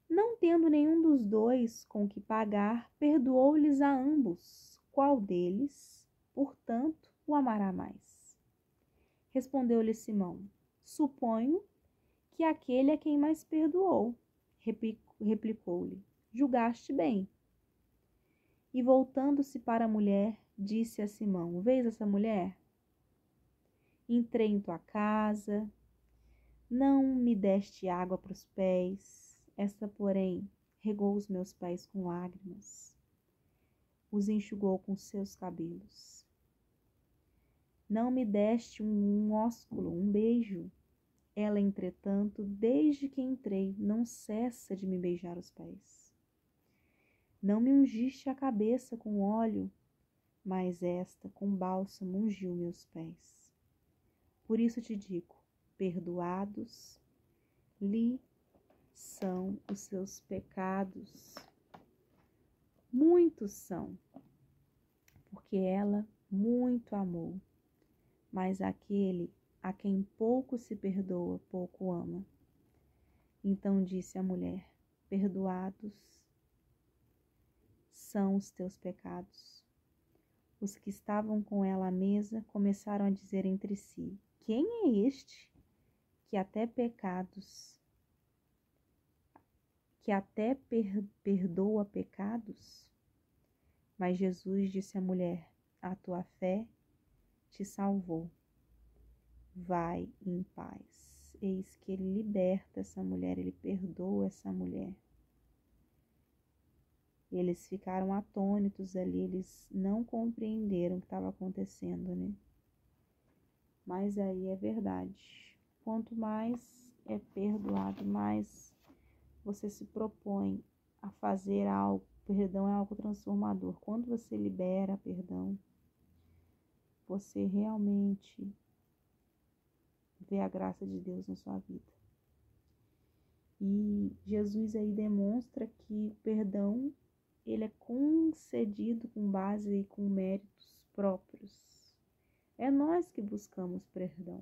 Não tendo nenhum dos 2 com que pagar, perdoou-lhes a ambos. Qual deles, portanto, o amará mais? Respondeu-lhe Simão: suponho que aquele é quem mais perdoou. Replicou-lhe: julgaste bem. E voltando-se para a mulher, disse a Simão: vês essa mulher? Entrei em tua casa, não me deste água para os pés, esta, porém, regou os meus pés com lágrimas, os enxugou com seus cabelos. Não me deste um ósculo, um beijo. Ela, entretanto, desde que entrei, não cessa de me beijar os pés. Não me ungiste a cabeça com óleo, mas esta, com bálsamo, ungiu meus pés. Por isso te digo, perdoados lhe são os seus pecados. Muitos são, porque ela muito amou. Mas aquele a quem pouco se perdoa, pouco ama. Então disse a mulher: perdoados são os teus pecados. Os que estavam com ela à mesa começaram a dizer entre si: quem é este que até perdoa pecados? Mas Jesus disse à mulher: a tua fé te salvou. Vai em paz. Eis que ele liberta essa mulher, ele perdoa essa mulher. Eles ficaram atônitos ali, eles não compreenderam o que estava acontecendo, né? Mas aí é verdade. Quanto mais é perdoado, mais você se propõe a fazer algo. Perdão é algo transformador. Quando você libera perdão, você realmente vê a graça de Deus na sua vida. E Jesus aí demonstra que o perdão, ele é concedido com base e com méritos próprios. É nós que buscamos perdão.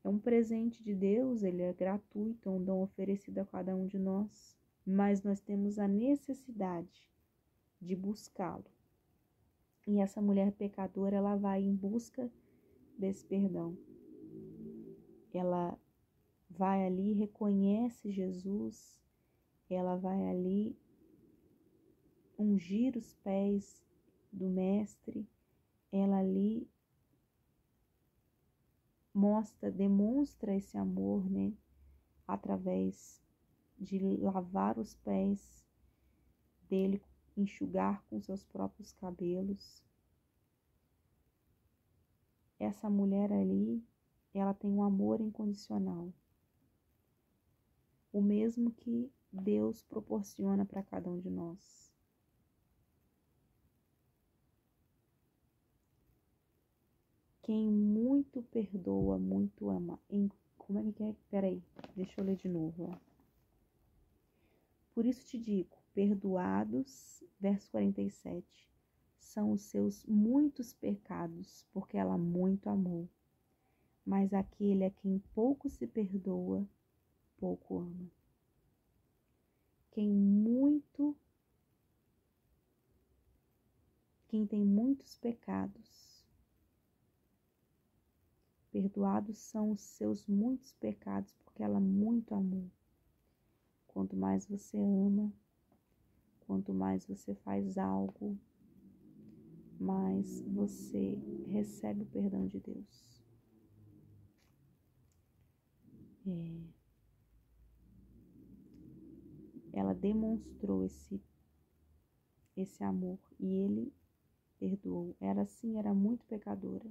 É um presente de Deus, ele é gratuito, é um dom oferecido a cada um de nós, mas nós temos a necessidade de buscá-lo. E essa mulher pecadora, ela vai em busca desse perdão. Ela vai ali, reconhece Jesus, ela vai ali ungir os pés do mestre, ela ali demonstra esse amor, né, através de lavar os pés dele, enxugar com seus próprios cabelos. Essa mulher ali, ela tem um amor incondicional, o mesmo que Deus proporciona para cada um de nós. Quem muito perdoa, muito ama. Como é que é? Peraí, deixa eu ler de novo. Ó. Por isso te digo, perdoados, verso 47, são os seus muitos pecados, porque ela muito amou. Mas aquele a quem pouco se perdoa, pouco ama. Quem tem muitos pecados, perdoados são os seus muitos pecados, porque ela muito amou. Quanto mais você ama, quanto mais você faz algo, mais você recebe o perdão de Deus. Ela demonstrou esse amor e ele perdoou. Ela sim era muito pecadora.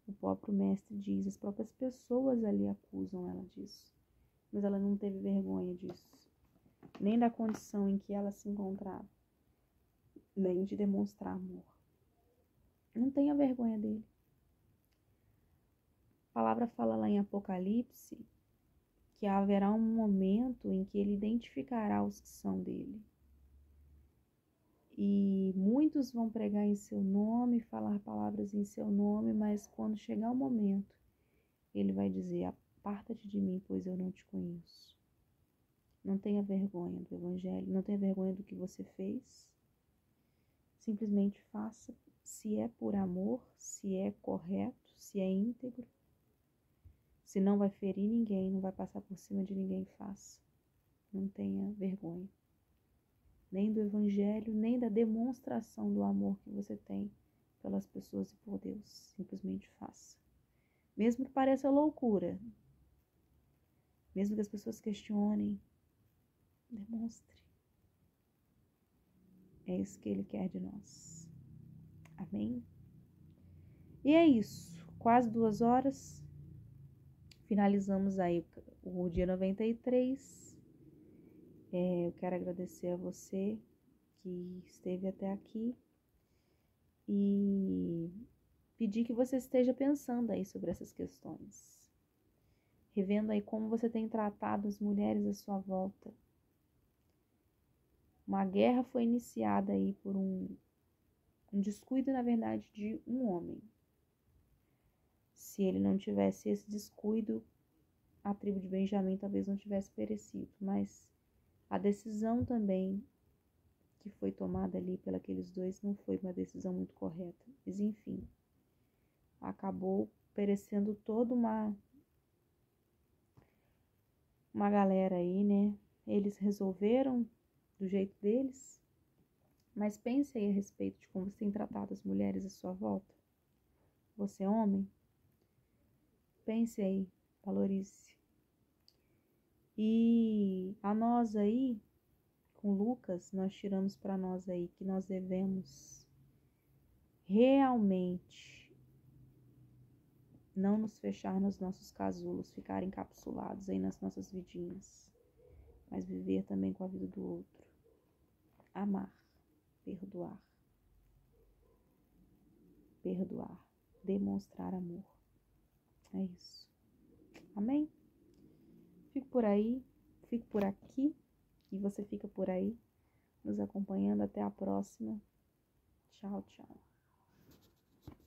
O próprio mestre diz, as próprias pessoas ali acusam ela disso. Mas ela não teve vergonha disso, nem da condição em que ela se encontrava, nem de demonstrar amor. Não tenha vergonha dele. A palavra fala lá em Apocalipse que haverá um momento em que ele identificará os que são dele. E muitos vão pregar em seu nome, falar palavras em seu nome, mas quando chegar o momento, ele vai dizer, aparta-te de mim, pois eu não te conheço. Não tenha vergonha do Evangelho, não tenha vergonha do que você fez. Simplesmente faça, se é por amor, se é correto, se é íntegro. Se não vai ferir ninguém, não vai passar por cima de ninguém, faça. Não tenha vergonha. Nem do Evangelho, nem da demonstração do amor que você tem pelas pessoas e por Deus. Simplesmente faça. Mesmo que pareça loucura, mesmo que as pessoas questionem, demonstre. É isso que Ele quer de nós. Amém? E é isso. Quase 2 horas. Finalizamos aí o dia 93. Eu quero agradecer a você que esteve até aqui e pedir que você esteja pensando aí sobre essas questões, revendo aí como você tem tratado as mulheres à sua volta. Uma guerra foi iniciada aí por um descuido, na verdade, de um homem. Se ele não tivesse esse descuido, a tribo de Benjamim talvez não tivesse perecido, mas a decisão também que foi tomada ali pelos dois não foi uma decisão muito correta. Mas enfim, acabou perecendo toda uma galera aí, né? Eles resolveram do jeito deles, mas pense aí a respeito de como você tem tratado as mulheres à sua volta. Você é homem? Pense aí, valorize. E a nós aí, com Lucas, nós tiramos para nós aí que nós devemos realmente não nos fechar nos nossos casulos, ficar encapsulados aí nas nossas vidinhas, mas viver também com a vida do outro. Amar, perdoar, demonstrar amor. É isso. Amém? Fico por aí, fico por aqui e você fica por aí, nos acompanhando. Até a próxima. Tchau, tchau.